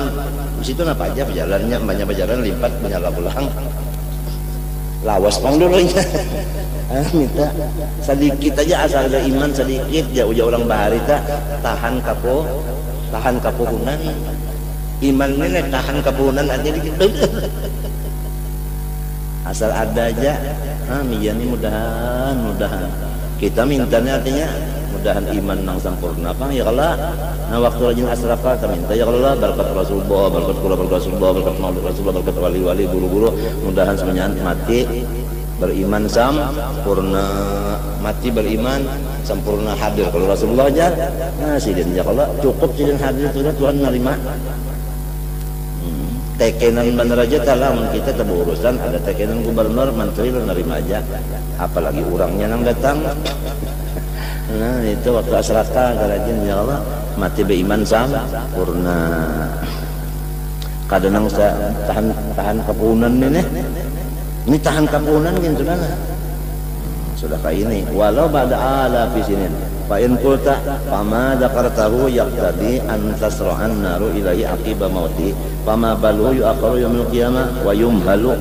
di situ napa aja berjalannya banyak berjalan limpat menyala pulang lawas pang dulu nya minta sedikit aja asal ada iman sedikit jauh orang bahari tahan kapuhunan iman ini tahan kepunan aja dikit asal ada aja ini mudahan kita mintanya artinya mudahan iman nang sempurna apa ya Allah nah waktu rajin asrafa kita minta ya Allah berkat Rasulullah berkat Rasulullah berkat Rasulullah berkat wali-wali guru-guru mudahan semuanya mati beriman sempurna mati beriman sempurna hadir kalau Rasulullah aja sidin ya Allah cukup sidin hadir sudah Tuhan menerima tekenan bener aja talamun kita terurusan ada tekenan gubernur menteri lo nerima aja apalagi orangnya yang datang nah itu waktu asraka garajin ya Allah mati beriman sempurna kadang tahan kepunan ini tahan kepunan gitu sudah kayak ini walau ba'da ala fi sinin fa in qulta fama dzakartahu yaqtadi an tasrahan naru ilahi aqiba mauti fama balu yu'akhiru yaumil qiyamah wa yumhalu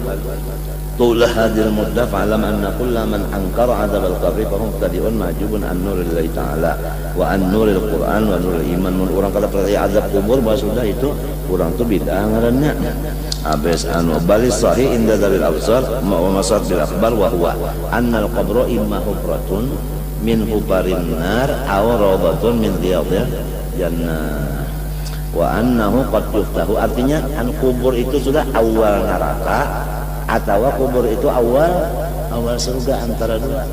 طول هذه المدة فاعلم أن كل من أنكر عذاب القبر فهو مبتدئ محجوب عن نور الله تعالى وعن نور القرآن ونور الإيمان. Orang kalau percaya azab kubur bahwa sudah itu orang itu bid'ah ngaranna. Abis balis sahih inda dzalil absar wa masad bil akhbar wa huwa anna al-qabra imma hufratun min hubarin nar aw rawdatun min riyadil jannah wa annahu qad yuftahu, artinya kubur itu sudah awal neraka atau kubur itu awal surga, antara dua.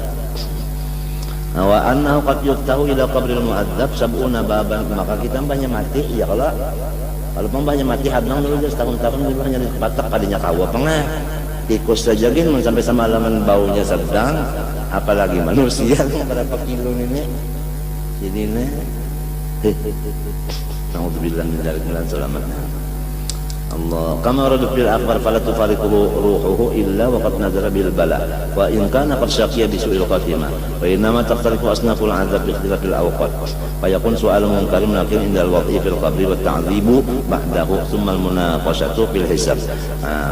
Wa annahu qad yuftahu ila qabril mu'adzab sab'una baban, maka kita banyak mati ya kalau banyak mati hadang dulu setahun-tahun dulu hanya di batak kadinya kawa pengah tikus saja gin sampai semalaman baunya sedang, apalagi manusia berapa kilo ini jadi ini naudzubillah min dzalik selamatnya Allah kama radu fil akbar fala tufariqu ruhuhu illa wa qad nazara bil bala wa in kana qad syaqiya bi su'il khatimah wa inma taqtarifu asnaful azab bi ikhtilafil awqat fa yakun su'al munkar lakin indal waqi fil qabri wa ta'dzibu ba'dahu thumma al munaqashatu fil hisab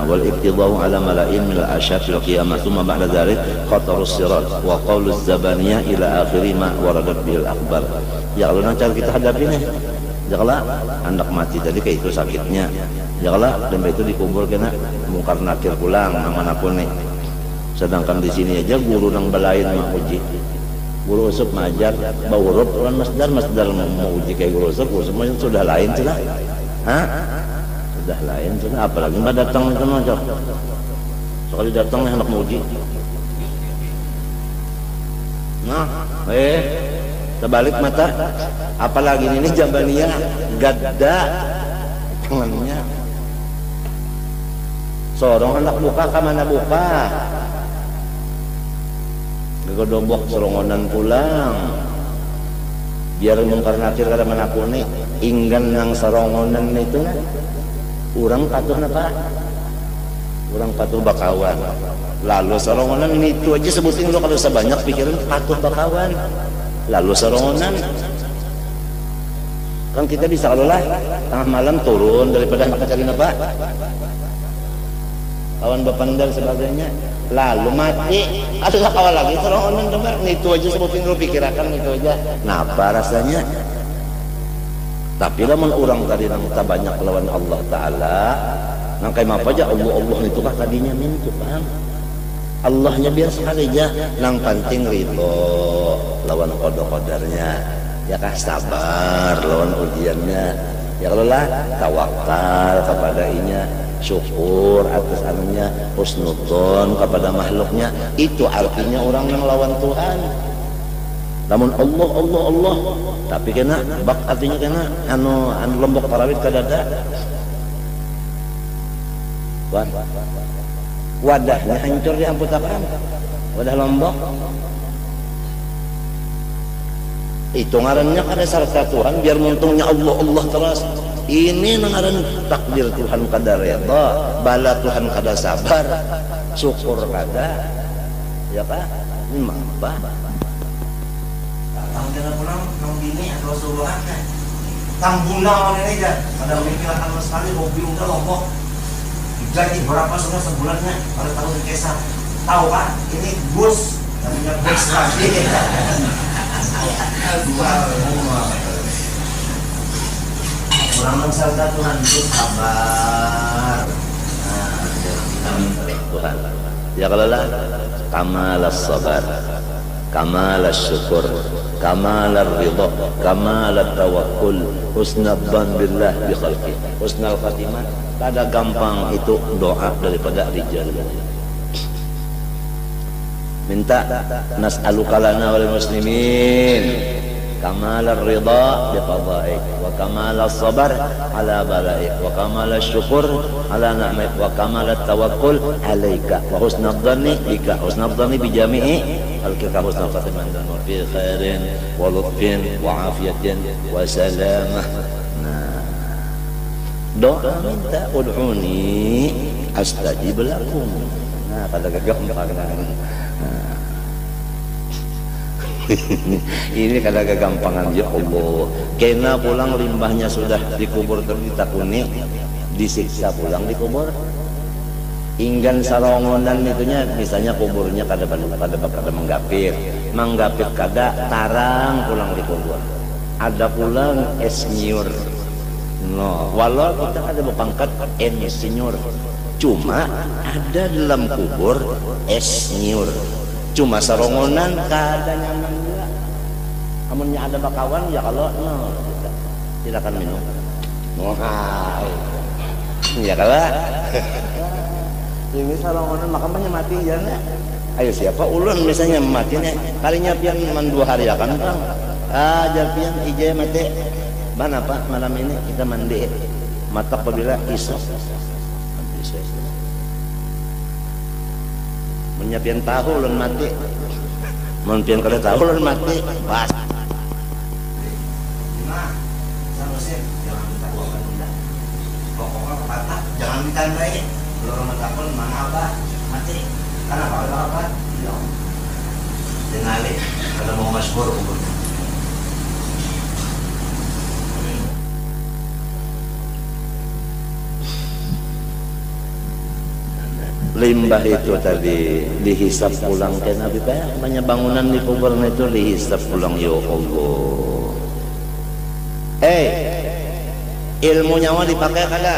wal iqtidau ala mala'in min al ashab fil qiyamah thumma ba'da dzalik khatarus sirat wa qaulu zabaniyah ila akhiri ma waradat bil akbar. Ya kalau nanti kita hadapi nih janganlah anak mati tadi kayak itu sakitnya janganlah dan itu dikubur kena mungkar nakir pulang manapun nih, sedangkan di sini aja guru nang balain mak uji guru usup majar baurup orang masdar mau uji kayak guru usup semuanya sudah lain sudah sudah lain sudah apalagi mbak datang itu macam sekali datang nih anak mau uji terbalik mata apalagi ini jabaniyah gadda tangannya sorong anak buka ke mana buka gegodobok sorongonan pulang biar mungkar nakir kada manapun nih inggan yang sorongonan itu orang patuh apa orang patuh bakawan lalu sorongonan ini itu aja sebutin lo kalau sebanyak pikiran patuh bakawan lalu sorongonan kan kita bisa kalau lah tengah malam turun daripada nak cari apa kawan bapandal sebagainya lalu mati adalah awal lagi sorongonan dengar itu aja sebutin lu pikirakan itu aja napa rasanya tapi lamun orang tadi nang banyak lawan Allah Ta'ala nang kayak apa aja Allah itu kah tadinya mintu paham Allahnya biasa aja nang penting ridho lawan qada-qadarnya ya kah sabar lawan ujiannya ya kalau lah tawakal kepada inya syukur atas anunya husnudzon kepada makhluknya itu artinya orang yang lawan Tuhan namun Allah tapi kena bak artinya kena anu lombok tarawih kadada wadahnya hancur diamput apaan wadah lombok itu ngarannya kada serta Tuhan biar untungnya Allah terus ini ngaran takdir Tuhan kada reda bala Tuhan kada sabar syukur kada ya pak ini apa tang kena pulang nang bini atau suruhan tang guna ini aja ada pemikiran sama sekali hobi udah lombok gaji berapa sudah sebulannya pada tahun kesah tahu pak ini bus namanya bus lagi orang mengsalda Tuhan itu sabar Tuhan ya kalau lah kamalas sabar kamalas syukur kamalar ridha kamalat tawakkul husnadzan billah bi khalqi husnul khatimah kada gampang itu doa daripada rijal minta nas'aluka lana wal muslimin kamal ar-ridha bi qada'ik wa kamal as-sabr ala bala'ik wa kamal asy-syukur ala ni'matik wa kamal at-tawakkul 'alaika wa husnul dhanni bika husnul dhanni bi jami'i khalqika husnul khatimah dan fi khairin wa lutfin wa afiyatin wa salamah. Doa minta ud'uni astajib lakum. Nah, pada gampang ini kada kegampangan ya Allah kena pulang limbahnya sudah dikubur ditakuni disiksa pulang dikubur inggan sarongonan itunya misalnya kuburnya kada menggapir kada tarang pulang dikubur ada pulang esnyur no walau kita ada berpangkat insinyur cuma ada dalam kubur esnyur cuma sarongonan kada nyaman juga amunnya ada bakawan ya kalau no silakan minum ya kalau ini sarongonan makamnya mati ya Ayo siapa ulun misalnya matinya kalinya pian man 2 hari akan bang. Ajar pian ije mati. Ban apa malam ini kita mandi. Mata apabila isok. Menyiapin tahu ulun mati. Menyiapin kada tahu ulun mati. Bas. Nah, sanusin jangan minta uang benda. Pokoknya patah jangan ditandai. Kalau orang takon mana apa mati. Karena apa? Ya. Dengali kalau mau masyhur umurnya. Limbah itu tadi dihisap pulang ke Nabi banyak bangunan di kuburan itu dihisap pulang ya Allah. Ilmu nyawa dipakai kada?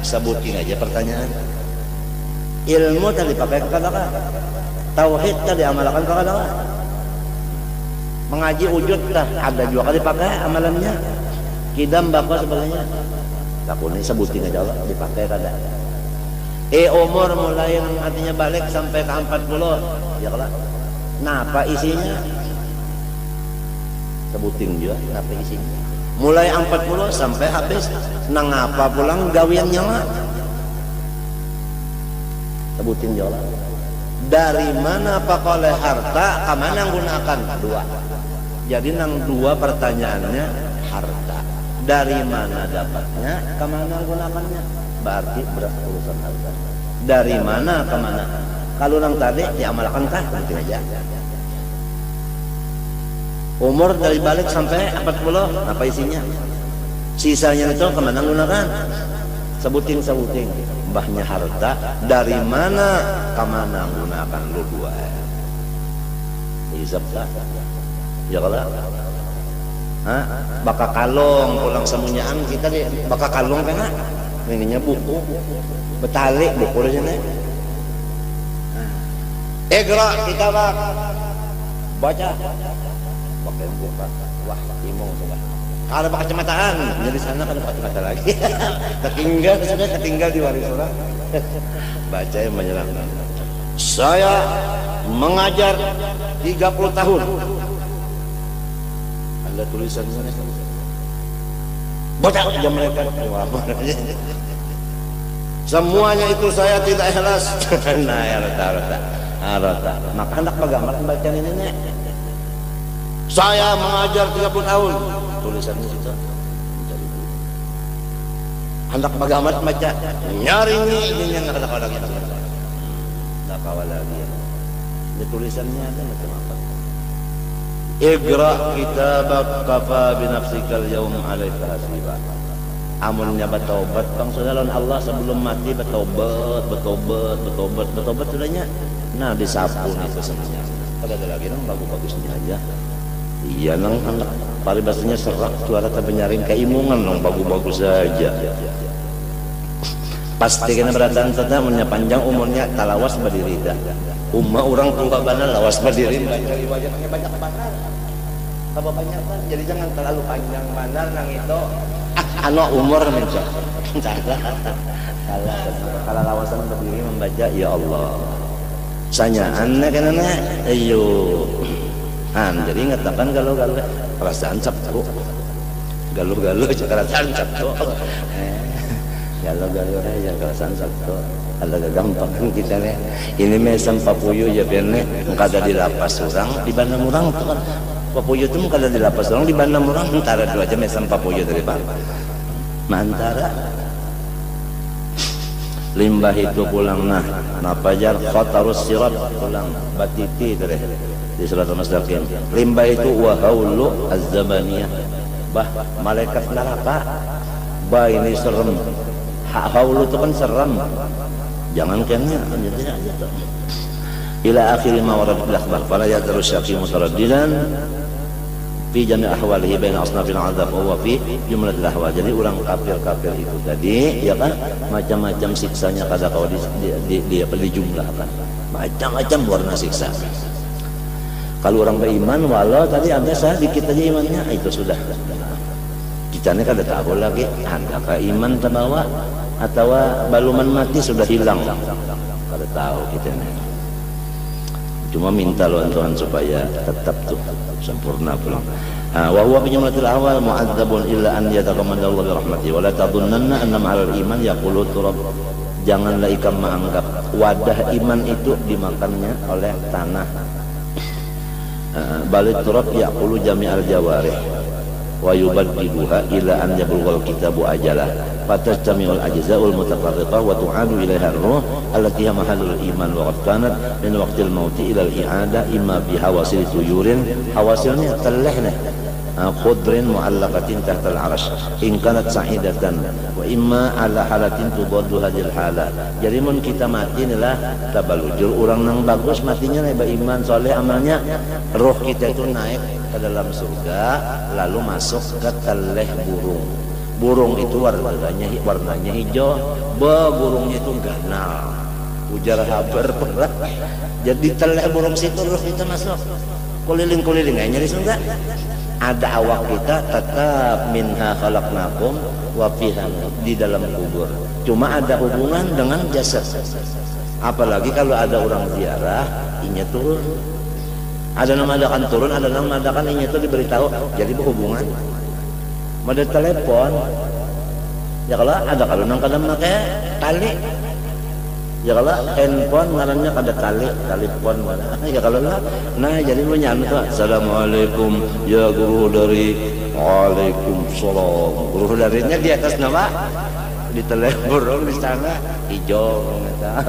Sebutin aja pertanyaan. Ilmu tadi dipakai kada? Tauhid tadi amalkan kada? Mengaji wujud dah ada juga kali dipakai amalannya. Kidam bapa sebagainya. Lakuni sebutin aja Allah dipakai kada? Umur mulai artinya balik sampai ke 40 ya kalau napa isinya sebutin juga napa isinya mulai 40 sampai habis nang apa pulang gawiannya lah sebutin juga dari mana pak oleh harta kemana gunakan dua jadi nang dua pertanyaannya harta dari mana dapatnya kemana gunakannya berarti berat urusan harta dari mana ke mana kalau orang tadi diamalkan kah mungkin aja umur dari balik sampai 40 apa isinya sisanya itu kemana gunakan sebutin mbahnya harta dari mana ke mana gunakan lu dua hisab kah ya kalau bakal kalong pulang semunyaan kita di bakal kalong kan ininya buku betalik buku aja nih gerak kita bak baca pakai buku wah imong sudah ada pakai kacamataan jadi sana kan pakai kacamata lagi ketinggal di waris orang baca yang menyerangkan saya mengajar 30 tahun ada tulisan sana baca jam mereka semuanya itu saya tidak ikhlas. Nah ya rata maka hendak bagaimana membaca ini nih saya mengajar 30 tahun tulisannya itu hendak bagaimana membaca nyari ini yang kadang-kadang nggak kawal lagi ini tulisannya ada macam apa Iqra kitabak kafa binafsikal yaum alaika hasiba amunnya bertobat bang saudara Allah sebelum mati bertobat sudahnya nah disapu itu semuanya ada lagi nang bagus-bagusnya aja iya nang paribasanya serak suara penyaring keimungan nang bagus-bagus saja pasti kena beratan saja amunnya panjang umurnya talawas berdiri dah orang tua bana lawas berdiri wajahnya banyak banget apa banyak kan jadi jangan terlalu panjang bandar nang itu umur mencak kalau lawasan berdiri membaca ya Allah sanya aneh kan aneh ayo jadi ngatakan galau-galau perasaan sabtu galau-galau perasaan sabtu galau-galau aja perasaan sabtu agak gampang kan kita nih ini mesam papuyu ya biarnya kada di lapas orang di bandar orang tuh kan papuyu itu kada di lapas orang di bandar orang antara dua aja mesam papuyu dari bang mantara limbah itu pulang nah napajar khatarus sirat pulang batiti dari di surat al-mustaqim limbah itu wahaulu az-zabaniyah bah malaikat neraka bah ini serem haulu itu kan serem jangan kena jadi aja tuh ila akhir ma warad bil akhbar fala yadru syaqi mutaraddidan fi jami' ahwalihi baina asnafil azab wa fi jumlatil ahwal jadi orang kafir itu tadi ya kan macam-macam siksanya kada kau dijumlahkan macam-macam warna siksa kalau orang beriman walau tadi ada sedikit aja imannya itu sudah kita ini kada tahu lagi adakah iman terbawa atau baluman mati sudah hilang kada tahu kita ini Cuma minta loan Tuhan supaya tetap tuh sempurna pulang. Wa huwa fi jumlatil awal mu'adzabun illa an yataqammadallahu bi rahmatihi wa la tadhunnanna anna ma'al iman yaqulu turab. Janganlah ikam menganggap wadah iman itu dimakannya oleh tanah. Balik turab yaqulu jami'al jawarih wa yubaddiluha ila an yablughal kitabu ajalah fatastami'ul ajza'ul mutafarriqah wa tu'adu ilaiha ar-ruh allati hiya mahallul iman wa qad kanat min waqtil mauti ila al-i'adah imma bi hawasil tuyurin, hawasilnya telehna khudrin mu'allaqatin tahta al-'arsh in kanat sa'idatan wa imma ala halatin tubaddu hadhil hala. Jadi mun kita mati inilah tabalujur orang nang bagus matinya ba iman soleh amalnya, roh kita itu naik ke dalam surga lalu masuk ke teleh burung. Burung itu warnanya hijau, burungnya itu ganal, ujar habar berat. Jadi teleh burung situ roh kita masuk keliling-keliling aja di surga. Ada awak kita tetap minha khalaqnakum wa fiha di dalam kubur. Cuma ada hubungan dengan jasad. Apalagi kalau ada orang ziarah, inya turun. Ada nama adakan turun, ada nama adakan inya itu diberitahu. Jadi berhubungan. Mode telepon. Ya kalau nang kadang make tali. Ya kalau handphone ngarannya kada telepon mana. Ya kalau nah jadi lu nyampe tuh assalamualaikum ya guru dari waalaikumsalam. Guru darinya di atas nama di telepon di sana hijau eta.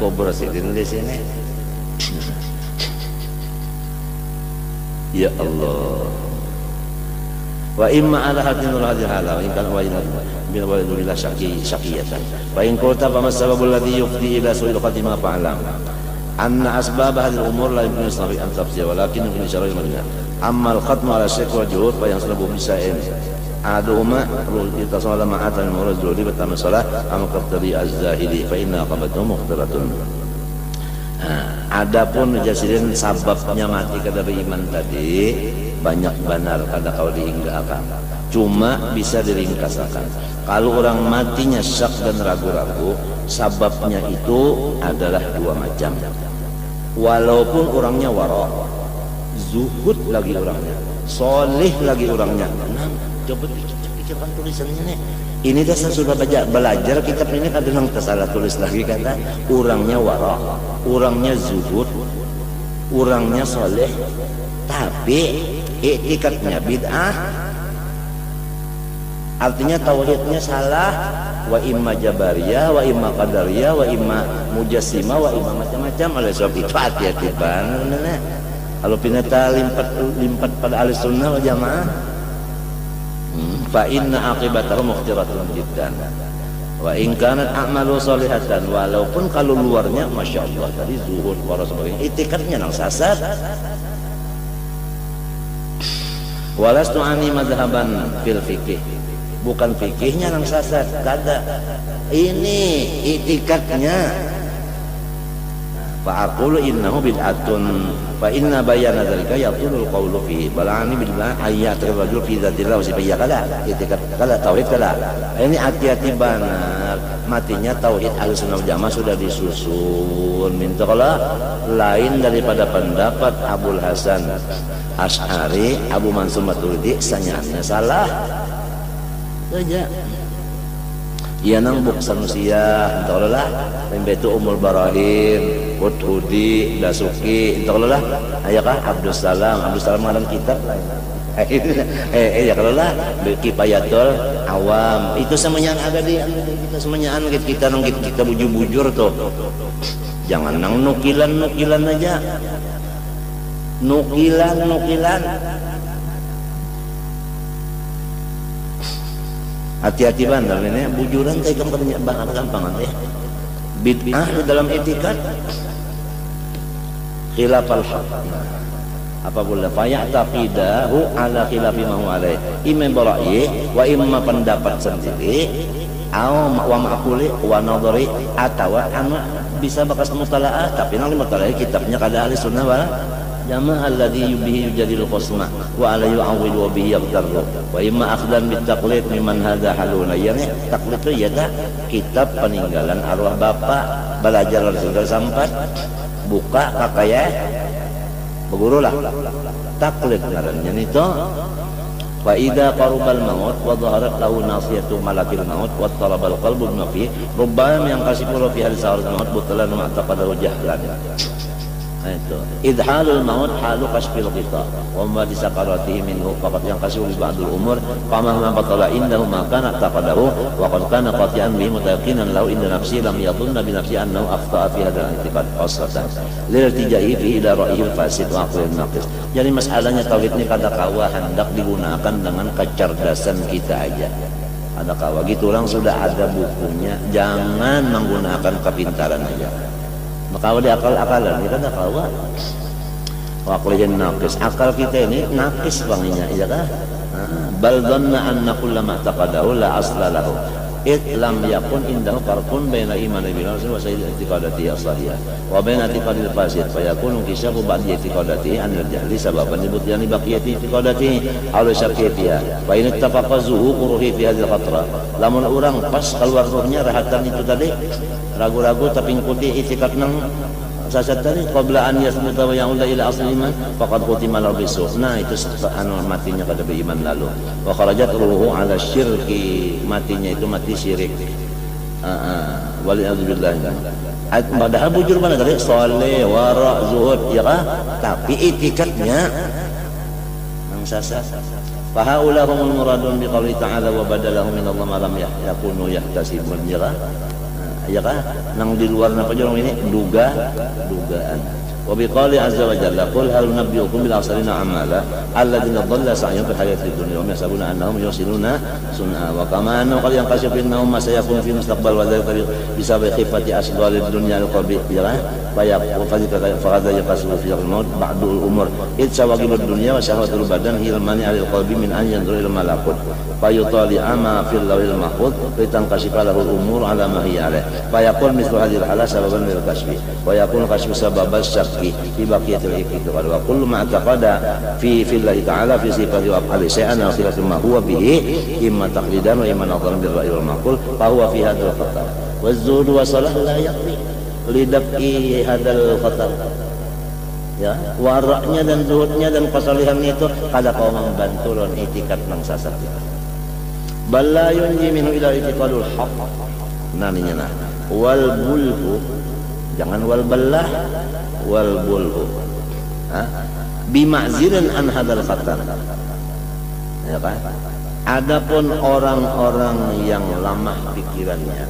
Kobra sidin di sini. Ya Allah. Wa imma ala hadinul hadil hala wa in kana wajina bil walidillah syaqiyatan wa in qulta fa masbabul ladhi yufdi ila su'il qatima fa'lam anna asbab hadhihi al-umur la yumkinu isnafi an tafsir walakin fi syar'i al-madina amma al-khatmu ala syirk wa juhud fa yansabu bisa'in aduhuma itasala ma'atan al-murad duli pertama salah am qatri az-zahidi fa inna qabatu mukhtaratun. Adapun jasirin sababnya mati kada beriman tadi banyak benar kada kau dihinggakan, cuma bisa diringkasakan. Kalau orang matinya syak dan ragu-ragu, sababnya itu adalah dua macam. Walaupun orangnya wara, zuhud lagi orangnya, solih lagi orangnya. Nah, coba pikirkan tulisannya nih. Ini dah saya sudah belajar kitab ini kadang salah tulis lagi kata orangnya wara, orangnya zuhud, orangnya soleh, tapi ikatnya bid'ah, artinya tauhidnya salah, wa imma jabariyah, wa imma qadariyah, wa imma mujassimah, wa imma macam-macam. Oleh sebab itu hati-hati banget. Kalau pinata limpat pada ahli sunnah wal jamaah, fa inna aqibatahu mukhtiratun jiddan wa in kanat a'malu salihatan, walaupun kalau luarnya masya Allah tadi zuhud para sebagainya, itikadnya nang sasat. Walastu ani madhaban fil fikih, bukan fikihnya nang sasat, kada. Ini itikadnya. Fa aqulu innahu bid'atun fa inna bayana dzalika yaqulul qawlu fihi balani billah ayatul rajul fi dzatillah wa sifatihi kada. Itikad kada, tauhid kada. Ini hati-hati benar. Matinya tauhid Ahlussunnah Jamaah sudah disusun. Mintalah lain daripada pendapat Abul Hasan Asy'ari, Abu Mansur Maturidi, sanyaannya salah saja. Ia nang buk sanusia, entahlah, membetu Umul Barahim, Hudhudi, Dasuki, entahlah, ayakah Abdus Salam ngaran kitab lain. Ya kalau lah Kifayatul Awam itu semuanya ada di kita semuanya kita nang kita bujur-bujur tuh. Jangan nang nukilan aja. Nukilan. Hati-hati bandar ini bujuran kayak kamu gampangan ya. Bid'ah dalam etikad khilafal haq. Apabila fayataqidahu ala khilafi ma huwa alaih. Imam bara'i wa imma pendapat sendiri wa ma'quli wa nadhari atau anu bisa bakas mutalaah, tapi nang mutalaah kitabnya kada ahli sunnah wal jamaah alladhi yubihi yujadil qasma wa ala yu'awwil wa bihi yaqtarru wa imma akhdan bit taqlid mimman hadha haluna. Yani taklid itu ya kitab peninggalan arwah bapak, belajar dari sampai buka kakaya beguru lah taklid ngarannya itu. Fa idza qarubal maut wa dhaharat lahu nasiyatu malakil maut wa talabal qalbu bima fi rubbama yang kasih pula fi hadis maut butalan ma taqadahu jahlan. Itu idhalul maut halu kasfil ghita wa ma disaqaratihi minhu faqat yang kasih li ba'dul umur qama ma batala indahu ma kana taqadahu wa qad kana qati'an bihi mutayaqinan lahu inda nafsi lam yadhunna bi nafsi annahu akhta'a fi hadzal i'tiqad asratan lil tijai fi ila ra'yil fasid wa aqlil naqis. Jadi masalahnya tauhid ini kada kawa hendak digunakan dengan kecerdasan kita aja. Ada kawa gitu orang sudah ada bukunya, jangan menggunakan kepintaran aja. Maka di akal-akalan kita ada kawa. Waqlihin naqis. Akal kita ini naqis banginya, iya kah? Bal dhanna anna kullama taqadahu la asla lahu. Lam yakun indahu farqun baina iman billahi wa sayyid i'tiqadati as-sahihah wa baina i'tiqadil fasid fa yakunu kishafu ba'di i'tiqadati an al-jahli sababan libutyan baqiyati i'tiqadati aw syaqiyatiha fa in ittafaqa zuhuqu ruhi fi hadhihi al-qatra. Lamun orang pas keluar ruhnya rahatan itu tadi ragu-ragu tapi ngikuti i'tiqad nang sasat tadi qabla an yasbuta wa ya'uda ila asli iman faqad khutima lahu bisu. Nah itu anu matinya pada beriman lalu wa kharajat ruhu ala syirki, matinya itu mati syirik. Waliyadzubillah. Padahal bujur mana tadi saleh wara zuhud ya kah, tapi itikadnya nang sasat. Fa haula humul muradun bi qouli ta'ala wa badalahum min Allah ma lam yakunu yahtasibun ya kah. Ya kan, nang di luar napa jorong ini dugaan. Wa biqali azza wa jalla qul hal nabiyukum bil aksarina amala alladziina dhalla sa'yuhum fil hayatid dunya wa yahsabuna annahum yusiluna sun'a wa kama annahu qad yanqashifu innahum ma sayakunu fi mustaqbal wa dzalika bisababi khifati asdalid dunya al-qalbi ya fa faqad yaqasu fi al-maut ba'dul umur id sawaqibud dunya wa syahwatul badan hilmani alil qalbi min an yanzura ila malakut fa yutali ama fil lawil mahfuz litan kashifa lahu al-umur ala ma hiya alayh fa yaqul mithlu hadhihi al-hala sababan lil kashfi wa yaqul kashfu sababas syakki fi baqiyatil i'tiqad wa kullu ma taqada fi fillahi ta'ala fi sifati wa af'ali shay'an wa khilafin ma huwa bihi imma taqlidan wa imma nadharan bil ra'yi wal maqul fa huwa fi hadzal khatar wa zuhud wa salah la yaqdi lidaf'i hadzal khatar. Ya, waraknya dan zuhudnya dan kesalihan itu kada kau membantu lawan i'tiqad nang sasat. Bal la yunji minhu ila i'tiqadul haqq. Naminya nah wal bulhu, jangan wal ballah wal bulhu bima'zirin an hadal khatar ya kan. Adapun orang-orang yang lamah pikirannya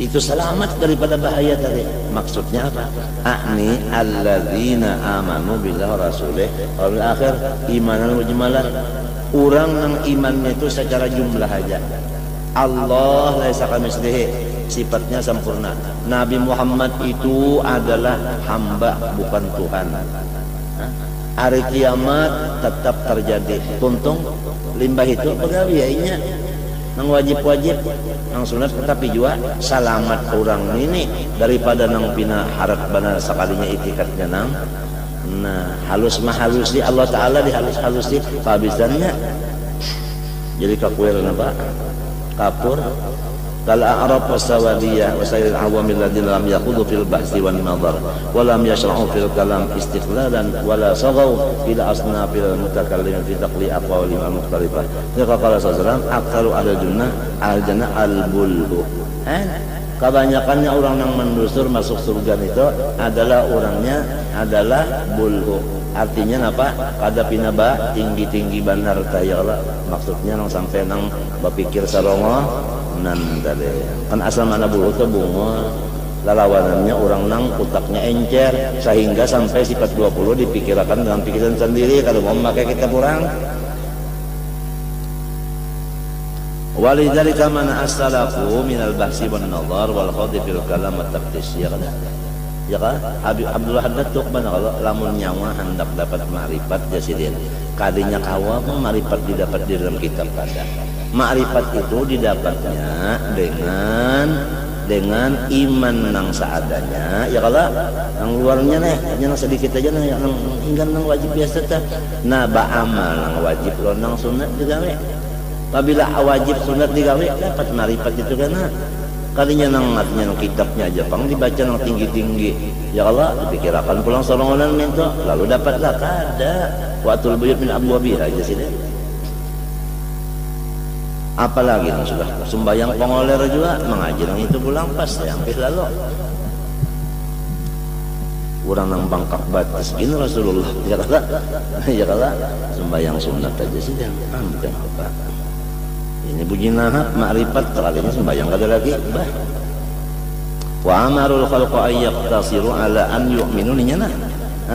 itu selamat daripada bahaya tadi. Maksudnya apa? Akni alladzina amanu billahi rasulih wal akhir imanan mujmalan. Orang yang imannya itu secara jumlah aja. Allah laisa kamitslihi, sifatnya sempurna. Nabi Muhammad itu adalah hamba bukan Tuhan. Hari kiamat tetap terjadi. Tuntung limbah itu pegawainya nang wajib-wajib nang sunat, tetapi juga selamat orang ini daripada nang pina harap benar sekalinya itikadnya nang. Nah halus mah halus di Allah Ta'ala dihalus-halus di kehabisannya. Jadi kakuil apa? Kapur kal a'rab wasawadiyah wa sayyidil awamil ladzina lam yaqudu fil bahsi wan nadhar wa lam yashra'u fil kalam istiqlalan wa la saghaw ila asnafil mutakallimin fi taqli aqwali al mukhtalifah. Maka qala sallallahu aktsaru al jannah al bulhu. Kebanyakannya orang yang mendusur masuk surga itu adalah orangnya adalah bulhu. Artinya apa? Kada pinaba tinggi-tinggi benar kaya Allah. Maksudnya nang sampai nang berpikir sarongo nan tadi. Kan asal mana bulhu itu bunga. Lalawanannya orang nang utaknya encer sehingga sampai sifat 20 dipikirkan dengan pikiran sendiri kalau mau memakai kita kurang. Walidzalika man as-salafu minal bahsi wan nadhar wal khawdi fil kalam wat taftis ya kan. Ya kan? Habib Abdullah Haddad tuh mana kalau lamun nyawa hendak dapat ma'rifat jasidin. Kadinya kawa pun ma'rifat didapat di dalam kitab kada. Ma'rifat itu didapatnya dengan iman nang seadanya. Ya kalau nang luarnya nih, nang sedikit aja nang nang, nang wajib biasa tah. Nah, ba'amal nang wajib lo nang sunat digawe. Apabila wajib sunat digawe dapat ma'rifat itu kan. Kalinya nang artinya nang kitabnya Jepang dibaca nang tinggi-tinggi. Ya Allah, dipikirakan pulang seorang orang minta, lalu dapatlah kada. Wa'tul buyut min abwabiha aja sini. Apalagi nang sudah sembahyang pengoler juga mengaji nang itu pulang pas yang lalu. Orang nang bangkak batas gini Rasulullah. Ya kala sembahyang sunat aja sih yang apa. Ini bunyi nahak makrifat kalinya sembahyang kada lagi bah. Wa amarul khalqa ay yaqtasiru ala an yu'minu ninya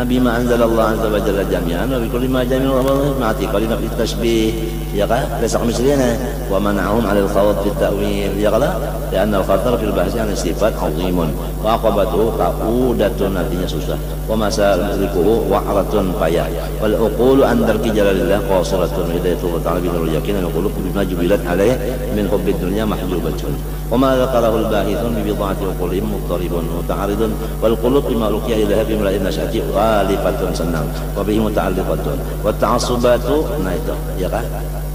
bima anzalallah azza wa jalla jami'an wa bi kulli ma jami'u Allah ma'ati qalina fi tashbih ya ka laysa kamisliana wa man'ahum 'ala al-khawd fi at-ta'wil ya qala li'anna al-khatar fil bahsi 'an sifat 'azimun wa aqabatuhu qa'udatun artinya susah wa masalikuhu wa'ratun payah wal uqulu an darki jalalillah qasiratun hidayatullah ta'ala bil yakin al qulub bima jubilat 'alayhi min hubbid dunya mahjubatun wa ma dzakarahu al-bahithun bi bid'ati uqulihim muttaribun muta'aridun wal qulub bima luqiya ilaha bi mala'in nasyati alifatun senang wa bihi muta'alliqatun wa ta'assubatu nah itu ya kan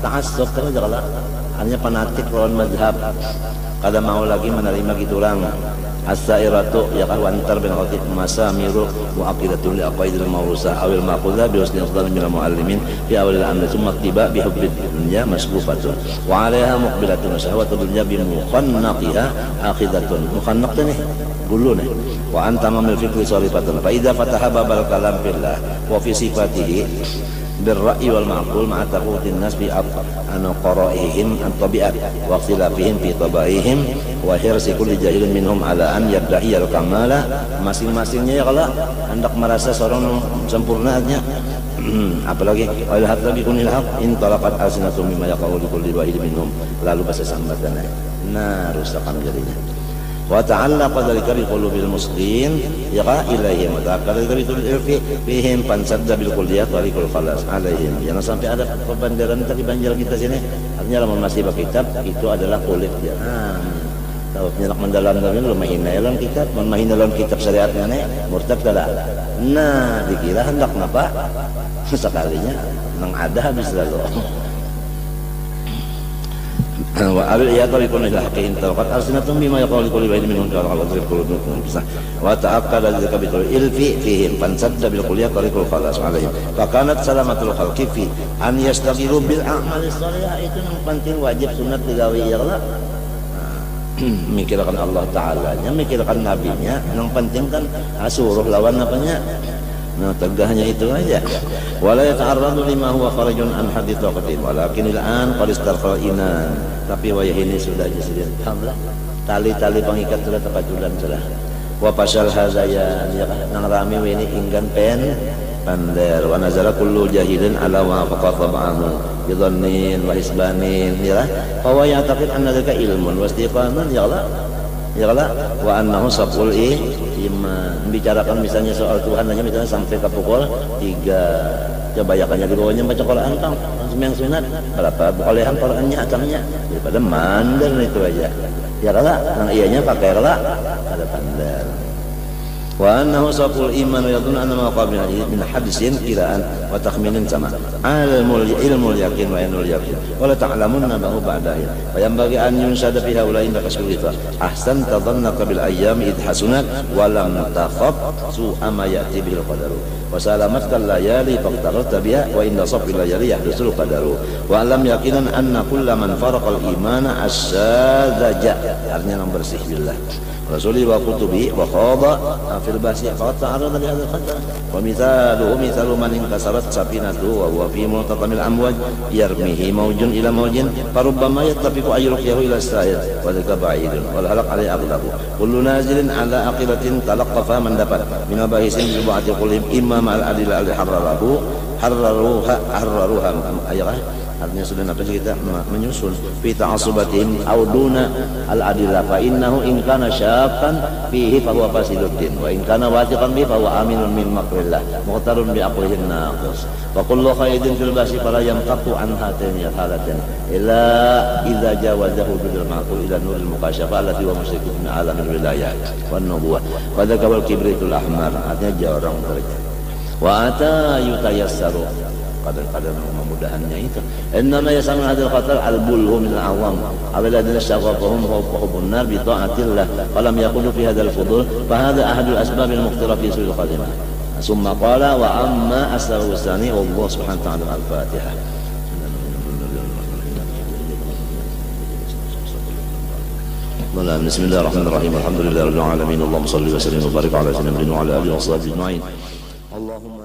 ta'assub kan jala hanya fanatik lawan mazhab kada mau lagi menerima gitu orang as-sairatu ya kan wantar bin khatib masamiru mu'aqidatun li aqaidil mawrusa awil maqudha bi husnil qadar min al-muallimin fi awal al-amr thumma tiba bi hubbid dunya masbufatun wa 'alaiha muqbilatun syahwatu dunya bi mukhannaqiha aqidatun mukhannaq nih bulu nih wa anta mamil fikri sarifatun fa idza fataha babal kalam billah wa fi sifatihi بالرأي والمعقول مع تفوت الناس عن قرائهم عن طبيعة واختلافهم في طبائعهم وحرص كل جاهل منهم على أن يدعي الكمال masing-masingnya ya kalau hendak merasa seorang sempurnanya apalagi wal hatta bi kunil haq in talaqat alsinatum mimma yaqulu kulli wahid minhum lalu bahasa sambatan nah rusakan jadinya wa ta'allaqa dzalika bi qulubil muslimin yaqa ilaihim wa ta'allaqa dzalika bi fihim fansadda bil kulliyat tariqul khalas alaihim jangan sampai ada pembandaran tadi banjir kita sini artinya lamun masih baca kitab itu adalah kulit ya tahu penyerak mendalam kami lu mahina dalam kitab mahina dalam kitab syariatnya nih murtad kada nah dikira hendak napa sekalinya nang ada habis lalu wa al-iyadu yakunu ila haqqin tawqat alsinatum bima yaqulu kullu wahid minhum qala Allah qulubukum wa ta'aqqada dzalika bi ilfi fihim fansadda bil kulliyat tariqul khalas alaihim fa kanat salamatul khalqi fi an yastaqilu bil a'mal shalihah itu yang penting wajib sunat digawe ya Allah mikirkan Allah Ta'ala nya mikirkan nabinya yang penting kan suruh lawan apanya nah tegahnya itu aja wala yata'arradu lima huwa kharajun an hadits waqtin walakin al-an qad istarfal inan tapi wayah ini sudah jadi alhamdulillah tali-tali pengikat sudah terpajulan sudah wa pasal hazaya nang rame ini inggan pen pandar wa nazara kullu jahilin ala wa faqafa ba'amu bidhannin wa isbanin ya fa wa ya'taqid anna dzaka ilmun wa istiqaman ya Allah wa annahu sabul iman bicarakan misalnya soal Tuhan aja misalnya sampai ke pukul 3 coba yakannya di bawahnya baca Quran kang sembahyang sunat berapa bolehan Qurannya atamnya daripada mandar itu aja ya kala nang iyanya pakai rela ada pandar wa annahu sabul iman yadun anna ma qabila min hadisin qira'an wa takhminin sama ilmul yakin wa ainul yakin wala ta'lamunna ba'u ba'dahi wa yanbaghi an yunsada fi haula inda kasulita ahsan tadhannaka bil ayyam id hasunat wa lam takhaf su'a ma ya'ti bil qadaru wa salamatkal layali faqtarata biha wa inda safil layali yahdusul qadaru wa lam yakinan anna kullaman faraqal imana asyadzaja artinya yang bersih billah Rasuli wa kutubi wa khada fil bahsi faqad ta'arrada li hadzal khatar wa mithalu man inkasarat safinatu wa huwa fi multatamil amwaj yarmihi mawjun ila mawjin farubbama yattafiqu ayyuhu ila sa'id wa dzaka ba'idun wal halaq alai aghlabu kullu nazilin ala aqilatin talaqqafa man dapat min abahisin bi ba'ati qulihim imma ma'al adila al harraruha ayah artinya sudah apa kita menyusun fi ta'assubatihim aw duna al-adillah fa innahu in kana syaqan fihi fa huwa fasiluddin wa in kana wathiqan bihi fa huwa aminun min makrillah muqtarun bi aqlihin naqis wa kullu khaydin fil basi fala yamtaqu an hatin halatin illa idza jawazahu bil ma'qul ila nuril mukasyafa allati wa musyriku min alamil wilayah wan nubuwah wa dzakal kibritul ahmar artinya jarang mereka wa ata yutayassaru kadang-kadang memudahannya itu. Innama yasamun hadil qatal al-bulhu min al-awam alladhina syaghabahum hubbun nar bi ta'atillah falam yaqulu fi hadzal fudul fa hadha ahadul asbab al-muqtira fi su'il qalimah. Summa qala wa amma asbabu tsani wallahu subhanahu wa ta'ala al-fatihah. بسم الله الرحمن الرحيم الحمد لله رب العالمين اللهم صل وسلم وبارك على سيدنا محمد وعلى اله وصحبه اجمعين اللهم